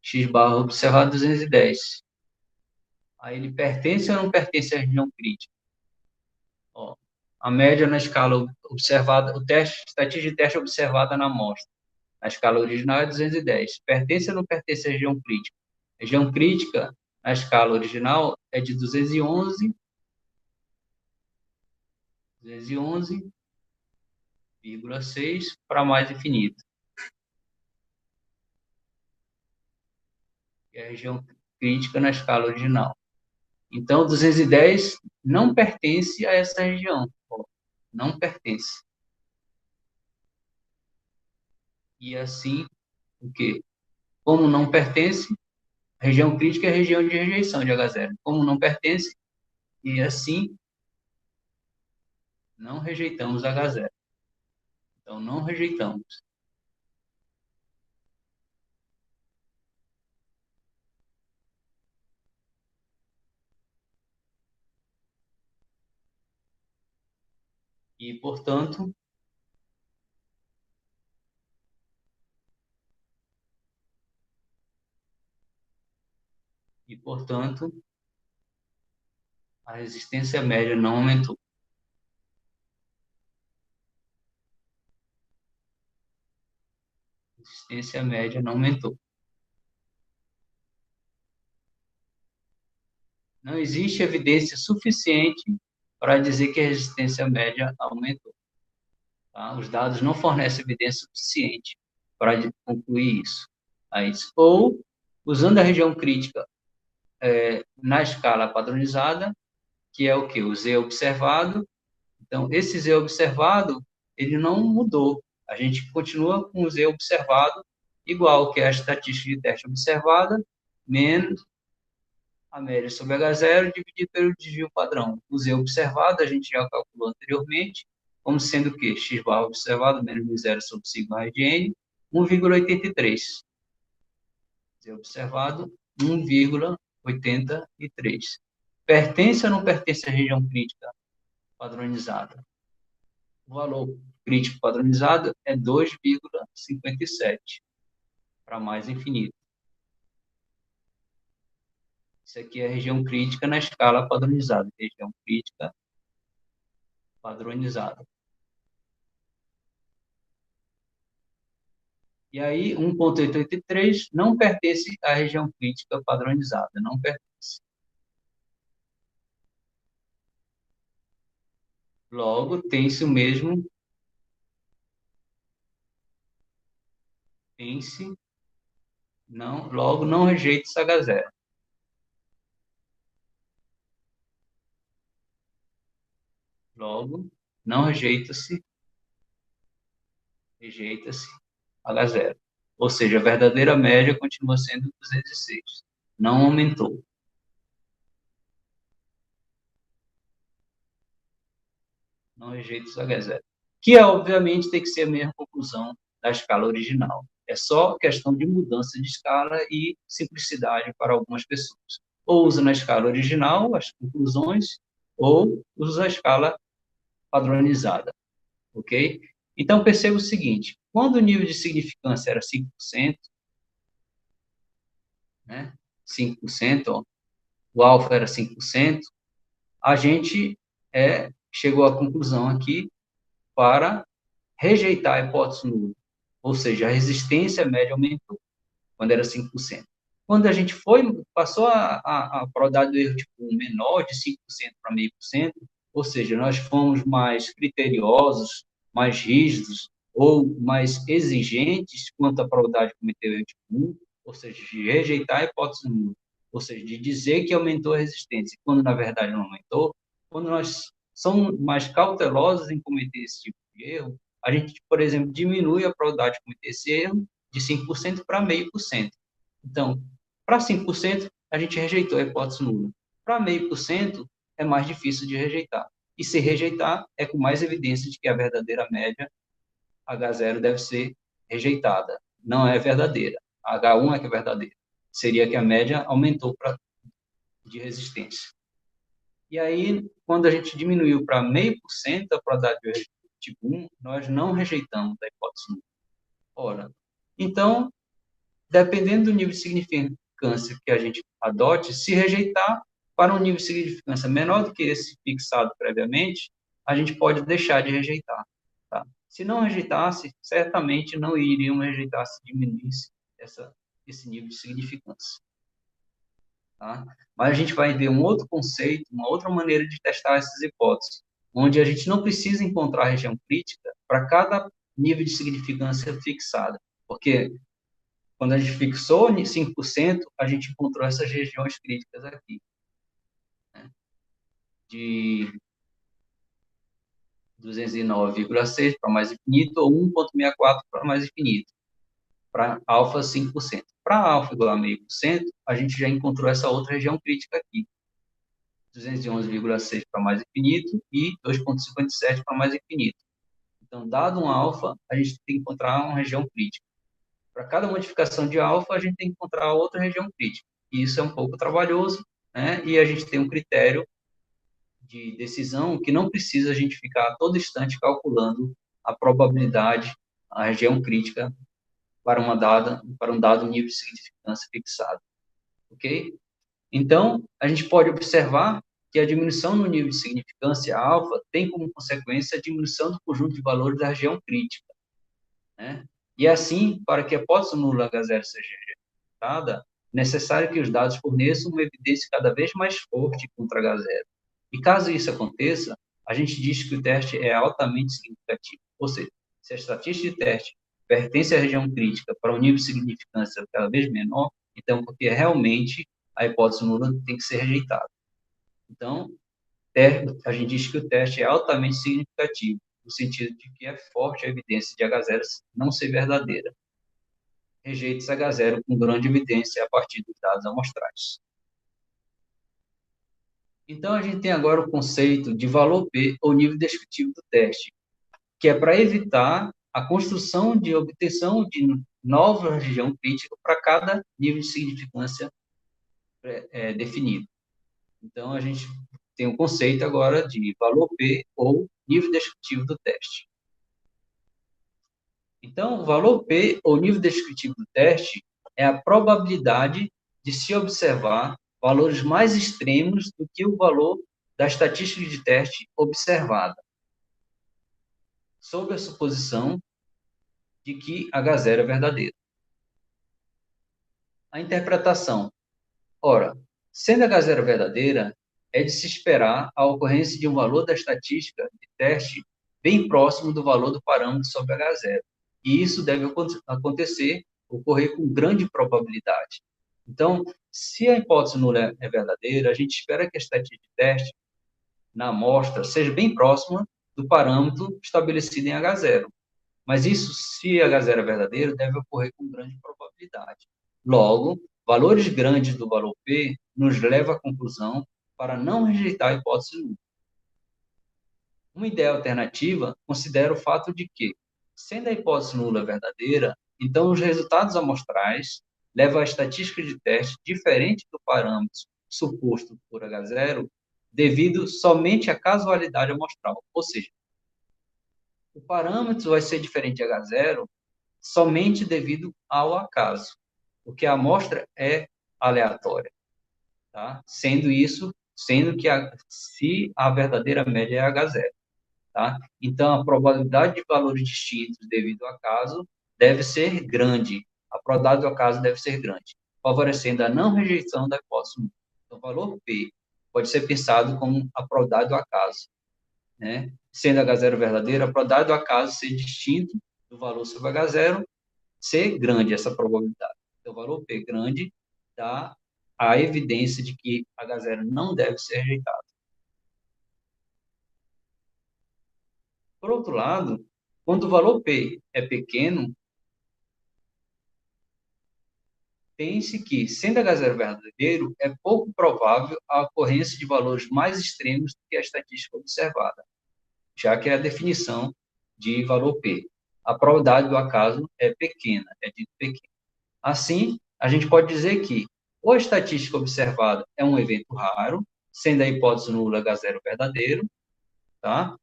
X barra observado 210. Aí ele pertence ou não pertence à região crítica? Ó, a média na escala observada, o teste, estatística de teste observada na amostra. A escala original é 210. Pertence ou não pertence à região crítica? A região crítica, na escala original, é de 211,6 para mais infinito. Que é a região crítica na escala original. Então, 210 não pertence a essa região, ó, não pertence. E assim, o quê? Como não pertence, a região crítica é a região de rejeição de H0. Como não pertence, e assim, não rejeitamos H0. Então, não rejeitamos. E, portanto, portanto, a resistência média não aumentou. A resistência média não aumentou. Não existe evidência suficiente para dizer que a resistência média aumentou. Tá? Os dados não fornecem evidência suficiente para concluir isso. Ou, usando a região crítica na escala padronizada, que é o que? O Z observado. Então, esse Z observado, ele não mudou. A gente continua com o Z observado igual, que é a estatística de teste observada, menos a média sobre H0 dividido pelo desvio padrão. O Z observado, a gente já calculou anteriormente, como sendo o quê? X barra observado menos μ0 sobre sigma de n, 1,83. Z observado, 1,83. Pertence ou não pertence à região crítica padronizada? O valor crítico padronizado é 2,57, para mais infinito. Isso aqui é a região crítica na escala padronizada, região crítica padronizada. E aí, 1,83 não pertence à região crítica padronizada, não pertence. Logo, tem-se o mesmo, tem-se, não, logo, não rejeita-se H0. Logo, não rejeita-se H0. Ou seja, a verdadeira média continua sendo 206. Não aumentou. Não rejeita-se H0. Que, obviamente, tem que ser a mesma conclusão da escala original. É só questão de mudança de escala e simplicidade para algumas pessoas. Ou usa na escala original as conclusões, ou usa a escala padronizada, ok? Então, perceba o seguinte, quando o nível de significância era 5%, né, 5%, ó, o alfa era 5%, a gente chegou à conclusão aqui para rejeitar a hipótese nula, ou seja, a resistência média aumentou, quando era 5%. Quando a gente passou a probabilidade do erro tipo menor, de 5% para 0,5%, ou seja, nós fomos mais criteriosos, mais rígidos ou mais exigentes quanto à probabilidade de cometer o erro tipo 1, ou seja, de rejeitar a hipótese nula, ou seja, de dizer que aumentou a resistência, quando na verdade não aumentou. Quando nós somos mais cautelosos em cometer esse tipo de erro, a gente, por exemplo, diminui a probabilidade de cometer esse erro de 5% para 0,5%. Então, para 5%, a gente rejeitou a hipótese nula. Para 0,5%, é mais difícil de rejeitar. E se rejeitar, é com mais evidência de que a verdadeira média H0 deve ser rejeitada. Não é verdadeira. A H1 é que é verdadeira. Seria que a média aumentou de resistência. E aí, quando a gente diminuiu para 0,5% a probabilidade de tipo 1, nós não rejeitamos a hipótese nula. Ora, então, dependendo do nível de significância que a gente adote, se rejeitar para um nível de significância menor do que esse fixado previamente, a gente pode deixar de rejeitar. Tá? Se não rejeitasse, certamente não iriam rejeitar se diminuísse esse nível de significância. Tá? Mas a gente vai ver um outro conceito, uma outra maneira de testar essas hipóteses, onde a gente não precisa encontrar a região crítica para cada nível de significância fixada, porque quando a gente fixou em 5%, a gente encontrou essas regiões críticas aqui. de 209,6 para mais infinito, ou 1,64 para mais infinito, para alfa 5%. Para alfa igual a 0,5%, a gente já encontrou essa outra região crítica aqui, 211,6 para mais infinito e 2,57 para mais infinito. Então, dado um alfa, a gente tem que encontrar uma região crítica. Para cada modificação de alfa, a gente tem que encontrar outra região crítica. E isso é um pouco trabalhoso, né? E a gente tem um critério de decisão que não precisa a gente ficar a todo instante calculando a probabilidade, a região crítica para um dado nível de significância fixado, ok? Então, a gente pode observar que a diminuição no nível de significância alfa tem como consequência a diminuição do conjunto de valores da região crítica, né? E assim, para que a hipótese nula H0 seja rejeitada, é necessário que os dados forneçam uma evidência cada vez mais forte contra H0. E caso isso aconteça, a gente diz que o teste é altamente significativo. Ou seja, se a estatística de teste pertence à região crítica para um nível de significância cada vez menor, então, porque realmente a hipótese nula tem que ser rejeitada. Então, a gente diz que o teste é altamente significativo, no sentido de que é forte a evidência de H0 não ser verdadeira. Rejeita-se H0 com grande evidência a partir dos dados amostrais. Então, a gente tem agora o conceito de valor P, ou nível descritivo do teste, que é para evitar a construção de obtenção de nova região crítica para cada nível de significância definido. Então, a gente tem o conceito agora de valor P, ou nível descritivo do teste. Então, o valor P, ou nível descritivo do teste, é a probabilidade de se observar valores mais extremos do que o valor da estatística de teste observada, sob a suposição de que H0 é verdadeiro. A interpretação. Ora, sendo H0 verdadeira, é de se esperar a ocorrência de um valor da estatística de teste bem próximo do valor do parâmetro sobre H0. E isso deve ocorrer com grande probabilidade. Então, se a hipótese nula é verdadeira, a gente espera que a estatística de teste na amostra seja bem próxima do parâmetro estabelecido em H0. Mas isso, se H0 é verdadeiro, deve ocorrer com grande probabilidade. Logo, valores grandes do valor P nos leva à conclusão para não rejeitar a hipótese nula. Uma ideia alternativa considera o fato de que, sendo a hipótese nula verdadeira, então os resultados amostrais levam a estatística de teste diferente do parâmetro suposto por H0, devido somente à casualidade amostral. Ou seja, o parâmetro vai ser diferente de H0 somente devido ao acaso, porque a amostra é aleatória, tá? Sendo que se a verdadeira média é H0, tá? Então, a probabilidade de valores distintos devido ao acaso deve ser grande, a probabilidade do acaso deve ser grande, favorecendo a não rejeição da hipótese nula. Então, o valor P pode ser pensado como a probabilidade do acaso, né? Sendo H0 verdadeiro, a probabilidade do acaso ser distinto do valor sobre H0 ser grande essa probabilidade. Então, o valor P grande dá a evidência de que H0 não deve ser rejeitado. Por outro lado, quando o valor P é pequeno, pense que, sendo H0 verdadeiro, é pouco provável a ocorrência de valores mais extremos do que a estatística observada, já que é a definição de valor P. A probabilidade do acaso é pequena, é dito pequena. Assim, a gente pode dizer que ou a estatística observada é um evento raro, sendo a hipótese nula H0 verdadeiro, tá?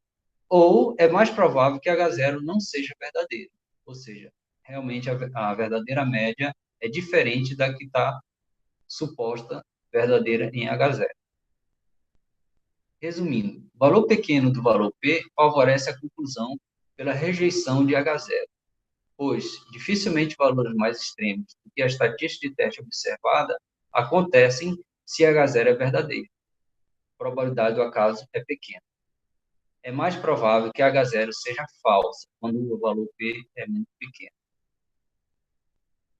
Ou é mais provável que H0 não seja verdadeiro, ou seja, realmente a verdadeira média é diferente da que está suposta verdadeira em H0. Resumindo, o valor pequeno do valor P favorece a conclusão pela rejeição de H0, pois dificilmente valores mais extremos do que a estatística de teste observada acontecem se H0 é verdadeiro. A probabilidade do acaso é pequena. É mais provável que H0 seja falsa, quando o valor P é muito pequeno.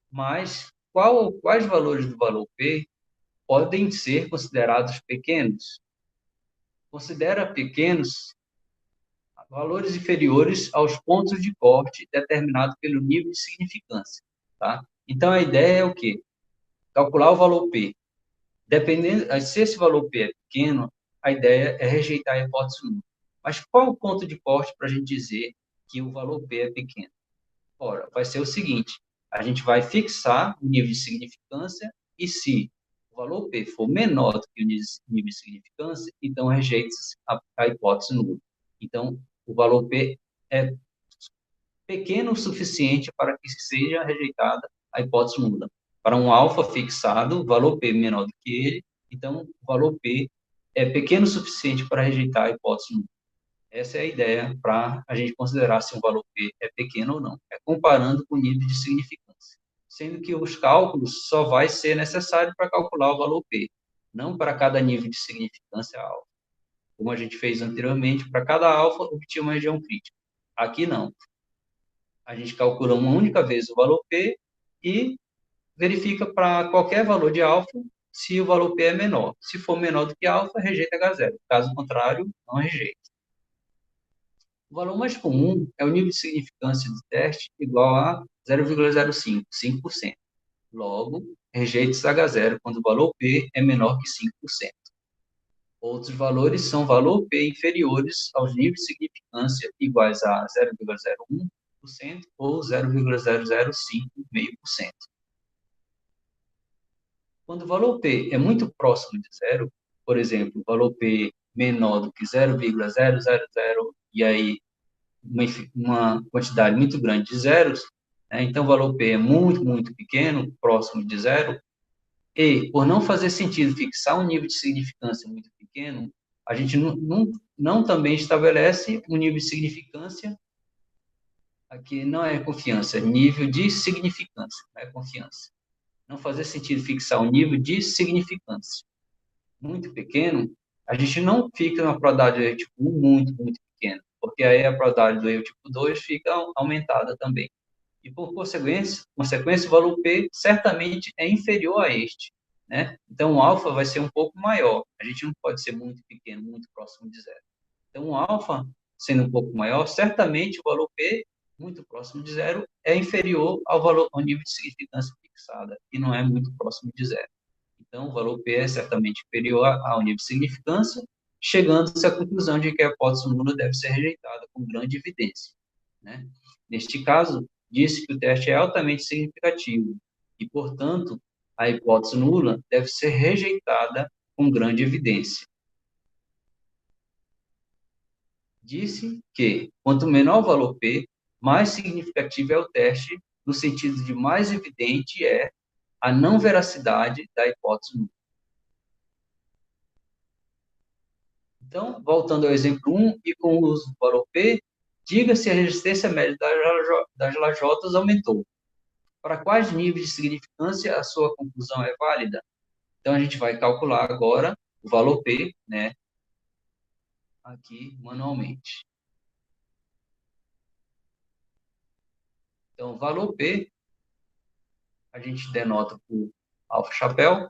Mas quais valores do valor P podem ser considerados pequenos? considera pequenos valores inferiores aos pontos de corte determinados pelo nível de significância, tá? Então, a ideia é o quê? Calcular o valor P. Dependendo, se esse valor P é pequeno, a ideia é rejeitar a hipótese nula. Mas qual o ponto de corte para a gente dizer que o valor P é pequeno? Ora, vai ser o seguinte, a gente vai fixar o nível de significância e se o valor P for menor do que o nível de significância, então rejeita-se a hipótese nula. Então, o valor P é pequeno o suficiente para que seja rejeitada a hipótese nula. Para um alfa fixado, o valor P menor do que ele, então o valor P é pequeno o suficiente para rejeitar a hipótese nula. Essa é a ideia para a gente considerar se um valor P é pequeno ou não. É comparando com o nível de significância. Sendo que os cálculos só vai ser necessário para calcular o valor P, não para cada nível de significância alfa. Como a gente fez anteriormente, para cada alfa obtinha uma região crítica. Aqui não. A gente calcula uma única vez o valor P e verifica para qualquer valor de alfa se o valor P é menor. Se for menor do que alfa, rejeita H0. Caso contrário, não rejeita. O valor mais comum é o nível de significância do teste igual a 0,05, 5%. Logo, rejeita-se H0 quando o valor P é menor que 5%. Outros valores são valor P inferiores aos níveis de significância iguais a 0,01% ou 0,005,5%. Quando o valor P é muito próximo de zero, por exemplo, o valor P menor do que 0,000 e aí uma quantidade muito grande de zeros, né? Então o valor P é muito, muito pequeno, próximo de zero, e por não fazer sentido fixar um nível de significância muito pequeno, a gente não também estabelece um nível de significância, aqui não é confiança, é nível de significância, não é confiança. Não fazer sentido fixar um nível de significância muito pequeno, a gente não fica na probabilidade do erro tipo 1 muito, muito pequena, porque aí a probabilidade do erro tipo 2 fica aumentada também. E, por consequência, o valor P certamente é inferior a este, né? Então, o alfa vai ser um pouco maior. A gente não pode ser muito pequeno, muito próximo de zero. Então, o alfa, sendo um pouco maior, certamente o valor P, muito próximo de zero, é inferior ao nível de significância fixada, e não é muito próximo de zero. Então, o valor P é certamente inferior ao nível de significância, chegando-se à conclusão de que a hipótese nula deve ser rejeitada com grande evidência, né? Neste caso, disse que o teste é altamente significativo e, portanto, a hipótese nula deve ser rejeitada com grande evidência. Disse que, quanto menor o valor P, mais significativo é o teste, no sentido de mais evidente é a não veracidade da hipótese nula. Então, voltando ao exemplo 1, e com o uso do valor P, diga se a resistência média das lajotas aumentou. Para quais níveis de significância a sua conclusão é válida? Então, a gente vai calcular agora o valor P, né, aqui manualmente. Então, o valor P, a gente denota por alfa chapéu,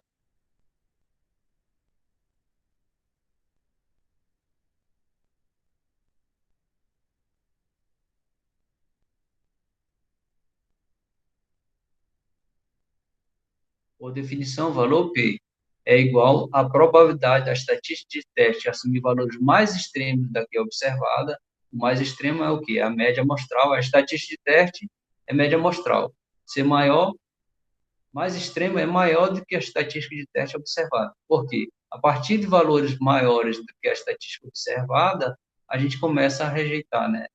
por definição, o valor P é igual à probabilidade da estatística de teste assumir valores mais extremos da que é observada. O mais extremo é o quê? A média amostral. A estatística de teste é média amostral. Ser maior, mais extremo é maior do que a estatística de teste observada. Por quê? A partir de valores maiores do que a estatística observada, a gente começa a rejeitar, né?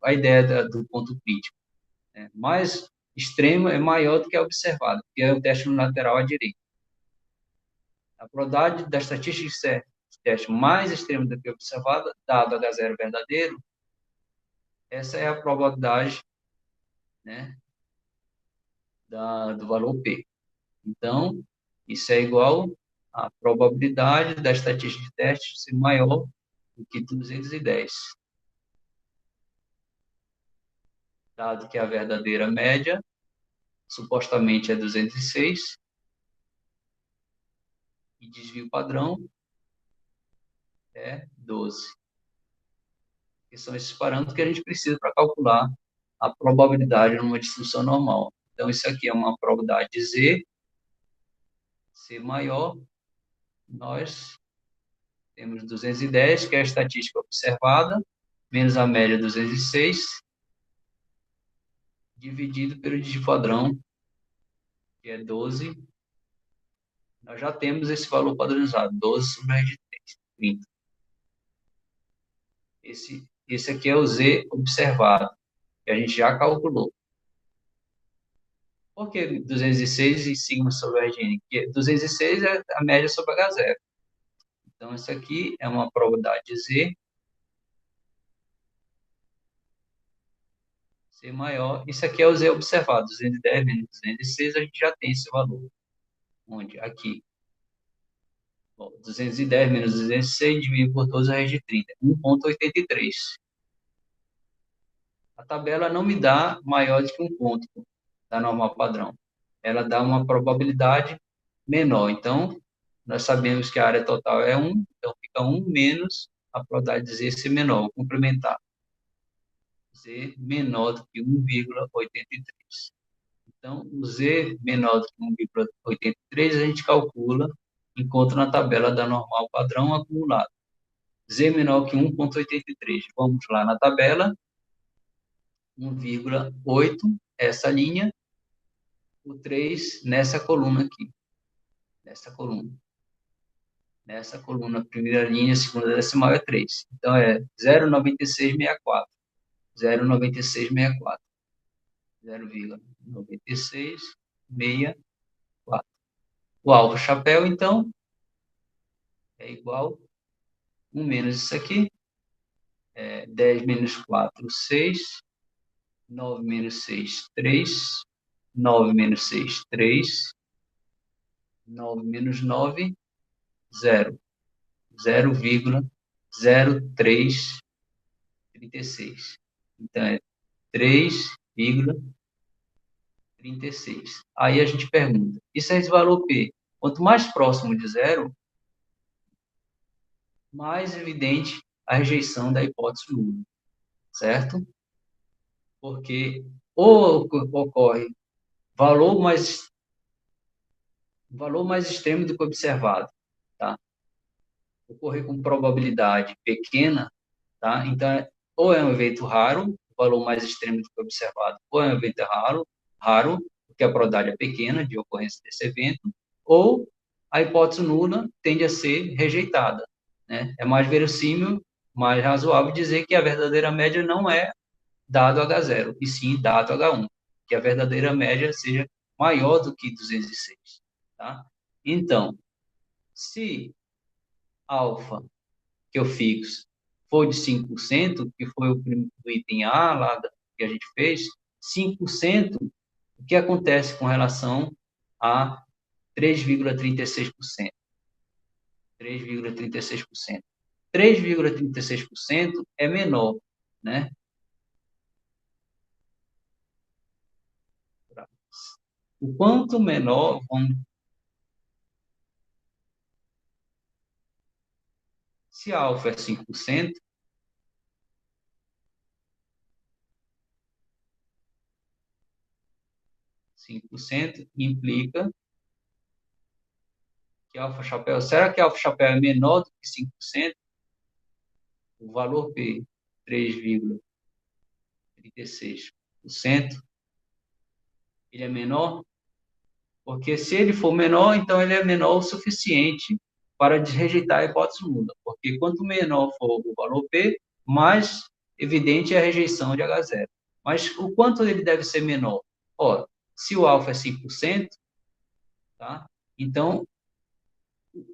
A ideia do ponto crítico. Mais extremo é maior do que a observada, que é o teste no lateral à direita. A probabilidade da estatística de teste mais extrema do que observada, dado H0 verdadeiro, essa é a probabilidade, né, do valor P. Então, isso é igual à probabilidade da estatística de teste ser maior do que 210. Dado que a verdadeira média, supostamente, é 206, e desvio padrão é 12. Que são esses parâmetros que a gente precisa para calcular a probabilidade numa distribuição normal. Então, isso aqui é uma probabilidade de Z maior, nós temos 210, que é a estatística observada, menos a média 206, dividido pelo dígito padrão, que é 12. Nós já temos esse valor padronizado, 12 sobre a rede de 3, 30. Esse aqui é o Z observado, que a gente já calculou. Por que 206 e sigma sobre a RGN? Porque 206 é a média sobre H0. Então, isso aqui é uma probabilidade de Z maior. Isso aqui é o Z observado, 210 menos 206, a gente já tem esse valor. Onde? Aqui. Bom, 210 menos 206 dividido por 12 raiz de 30, 1,83. A tabela não me dá maior do que um ponto da normal padrão. Ela dá uma probabilidade menor. Então, nós sabemos que a área total é 1, então fica 1 menos a probabilidade de Z ser menor, vou complementar. Z menor do que 1,83. Então, o Z menor do que 1,83 a gente calcula, encontra na tabela da normal padrão acumulado. Z menor que 1,83. Vamos lá na tabela, 1,8, essa linha, o 3 nessa coluna aqui. Nessa coluna. Nessa coluna, primeira linha, segunda decimal é 3. Então, é 0,9664. 0,9664. 0,9664. O alfa chapéu, então, é igual 1 menos isso aqui. 10 menos 4, 6. 9 menos 6, 3. 9 menos 6, 3. 9 menos 9, 0. 0,0336. Então, é 3,36. Aí a gente pergunta, isso é esse valor P? Quanto mais próximo de zero, mais evidente a rejeição da hipótese nula, certo? Porque ou ocorre valor mais extremo do que observado, tá? Ocorrer com probabilidade pequena, tá? Então, ou é um evento raro, o valor mais extremo do que observado, ou é um evento raro, porque a probabilidade é pequena de ocorrência desse evento, ou a hipótese nula tende a ser rejeitada, né? É mais verossímil, mais razoável dizer que a verdadeira média não é dado H0, e sim dado H1, que a verdadeira média seja maior do que 206, tá? Então, se alfa, que eu fixo, for de 5%, que foi o item A lá que a gente fez, 5%, o que acontece com relação a 3,36%? 3,36%. 3,36% é menor, né? O quanto menor, se a alfa é 5%, 5% implica que alfa chapéu, será que alfa chapéu é menor do que 5%? O valor P, 3,36%, ele é menor? Porque se ele for menor, então ele é menor o suficiente para rejeitar a hipótese nula. Porque quanto menor for o valor P, mais evidente é a rejeição de H0. Mas o quanto ele deve ser menor? Ora, se o alfa é 5%, tá? Então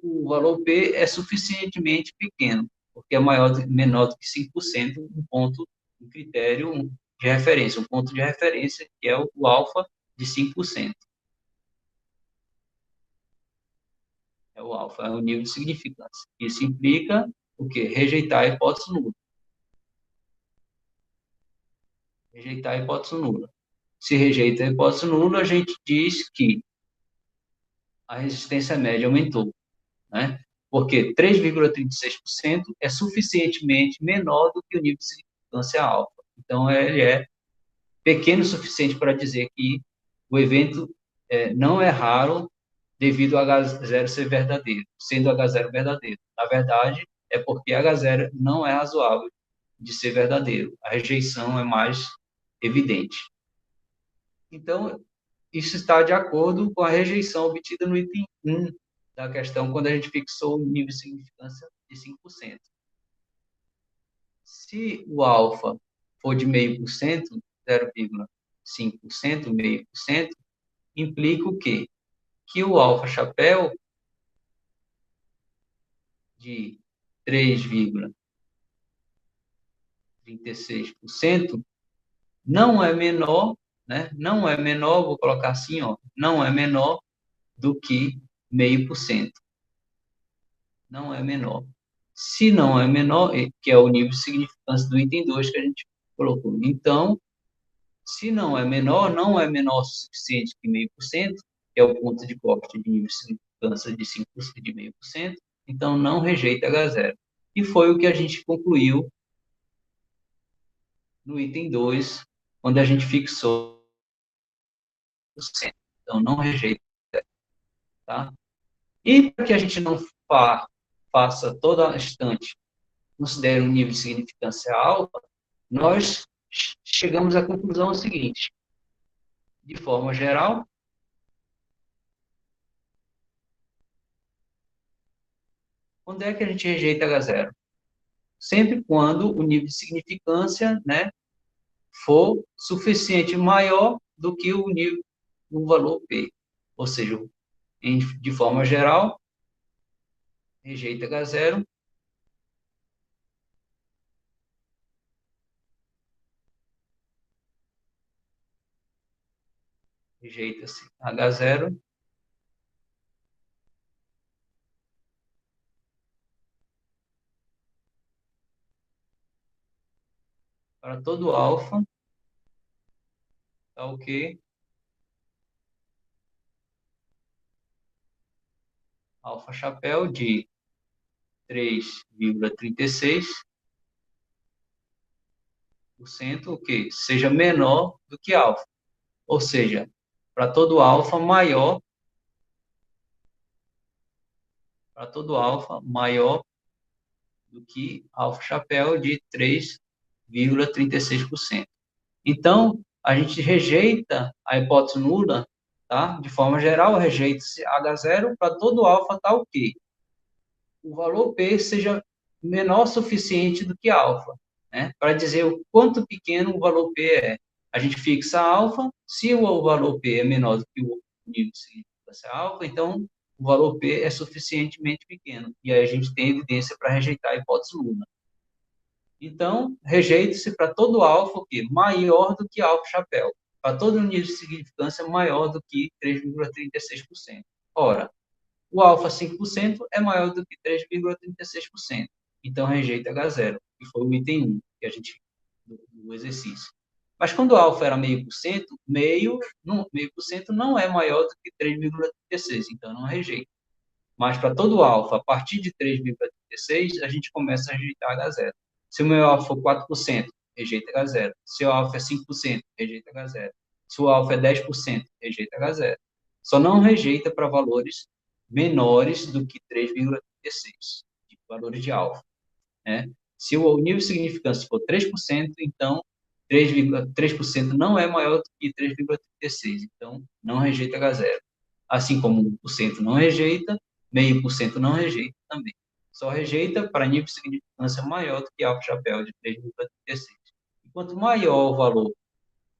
o valor P é suficientemente pequeno, porque é menor do que 5%, um ponto, um critério de referência, um ponto de referência, que é o alfa de 5%. É o alfa, é o nível de significância. Isso implica o quê? Rejeitar a hipótese nula. Rejeitar a hipótese nula. Se rejeita a hipótese nula, a gente diz que a resistência média aumentou, né? porque 3,36% é suficientemente menor do que o nível de significância alfa. Então, ele é pequeno o suficiente para dizer que o evento não é raro devido ao H0 ser verdadeiro, sendo H0 verdadeiro. Na verdade, é porque H0 não é razoável de ser verdadeiro. A rejeição é mais evidente. Então, isso está de acordo com a rejeição obtida no item 1 da questão, quando a gente fixou o nível de significância de 5%. Se o alfa for de 0,5%, 0,5%, 0,5%, implica o quê? Que o alfa chapéu de 3,36% não é menor, né? Não é menor, vou colocar assim, ó, não é menor do que 0,5%. Não é menor. Se não é menor, que é o nível de significância do item 2 que a gente colocou. Então, se não é menor o suficiente que 0,5%, que é o ponto de corte de nível de significância de 5%, de 0,5%, então não rejeita H0. E foi o que a gente concluiu no item 2, quando a gente fixou o centro. Então, não rejeita, tá? E para que a gente não faça toda a estante, considere um nível de significância alta, nós chegamos à conclusão seguinte: de forma geral, quando é que a gente rejeita H0? Sempre quando o nível de significância, né, for suficiente maior do que o nível, o valor P. Ou seja, de forma geral, rejeita H0 rejeita-se H0 para todo alfa, tá ok? Alfa chapéu de 3,36%, o que seja menor do que alfa. Ou seja, para todo alfa maior, do que alfa chapéu de 3,36%. Então, a gente rejeita a hipótese nula, tá? De forma geral, rejeita-se H0 para todo alfa tal que o valor P seja menor o suficiente do que alfa, né? Para dizer o quanto pequeno o valor P é. A gente fixa alfa, se o valor P é menor do que o nível de significância alfa, então o valor P é suficientemente pequeno. E aí a gente tem evidência para rejeitar a hipótese nula. Então, rejeita-se para todo alfa o quê? Maior do que alfa chapéu. Para todo nível de significância maior do que 3,36%. Ora, o alfa 5% é maior do que 3,36%. Então, rejeita H0, que foi o item 1 que a gente do exercício. Mas quando o alfa era 0,5%, meio por cento não é maior do que 3,36%, então não rejeita. Mas para todo alfa, a partir de 3,36, a gente começa a rejeitar H0. Se o meu alfa for 4%, rejeita H0. Se o alfa é 5%, rejeita H0. Se o alfa é 10%, rejeita H0. Só não rejeita para valores menores do que 3,36, valores de alfa, né? Se o nível de significância for 3%, então 3,3% não é maior do que 3,36, então não rejeita H0. Assim como 1% não rejeita, 0,5% não rejeita também. Só rejeita para nível de significância maior do que alfa chapéu de 3,36. Quanto maior o valor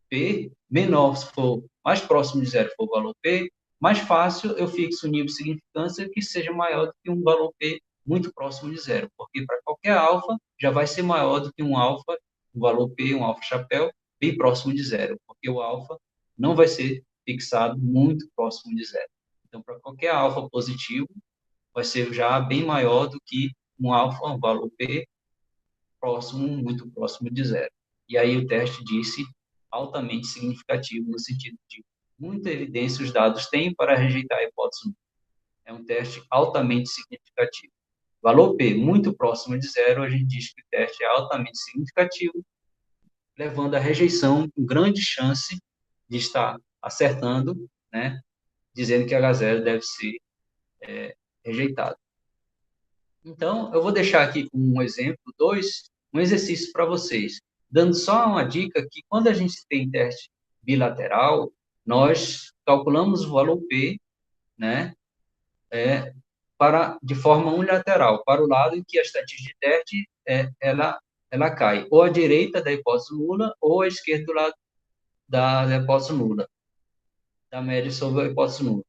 P, menor se for mais próximo de zero for o valor P, mais fácil eu fixo o nível de significância que seja maior do que um valor P muito próximo de zero, porque para qualquer alfa já vai ser maior do que um alfa, um valor P, um alfa chapéu, bem próximo de zero, porque o alfa não vai ser fixado muito próximo de zero. Então, para qualquer alfa positivo, vai ser já bem maior do que um alfa, um valor P, próximo, muito próximo de zero. E aí o teste disse altamente significativo, no sentido de muita evidência os dados têm para rejeitar a hipótese. É um teste altamente significativo. valor P muito próximo de zero, a gente diz que o teste é altamente significativo, levando à rejeição com grande chance de estar acertando, né, dizendo que H0 deve ser rejeitado. Então, eu vou deixar aqui como um exemplo 2, um exercício para vocês, dando só uma dica que quando a gente tem teste bilateral, nós calculamos o valor P, né, de forma unilateral, para o lado em que a estatística de teste ela cai, ou à direita da hipótese nula, ou à esquerda do lado da hipótese nula, da média sobre a hipótese nula.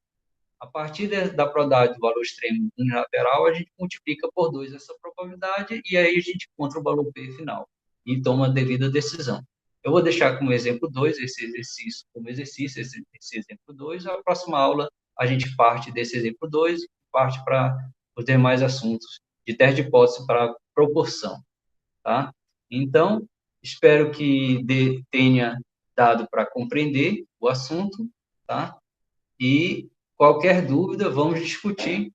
A partir da probabilidade do valor extremo unilateral, a gente multiplica por 2 essa probabilidade e aí a gente encontra o valor P final e toma a devida decisão. Eu vou deixar como exemplo 2 esse exercício, como exercício, esse exemplo 2. A próxima aula, a gente parte desse exemplo 2 e parte para os demais assuntos de teste de hipótese para proporção, tá? Então, espero que tenha dado para compreender o assunto, tá? E qualquer dúvida, vamos discutir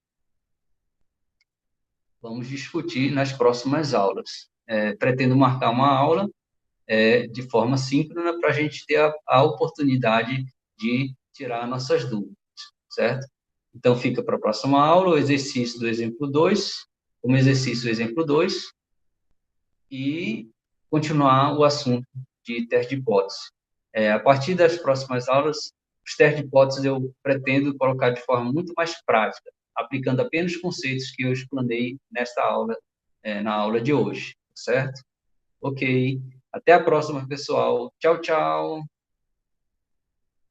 nas próximas aulas. Pretendo marcar uma aula de forma síncrona para a gente ter a oportunidade de tirar nossas dúvidas, certo? Então, fica para a próxima aula o exercício do exemplo 2, como exercício do exemplo 2, e continuar o assunto de teste de hipótese. A partir das próximas aulas, os testes de hipótese eu pretendo colocar de forma muito mais prática, aplicando apenas os conceitos que eu explanei nesta aula, na aula de hoje, certo? Ok. Até a próxima, pessoal. Tchau, tchau.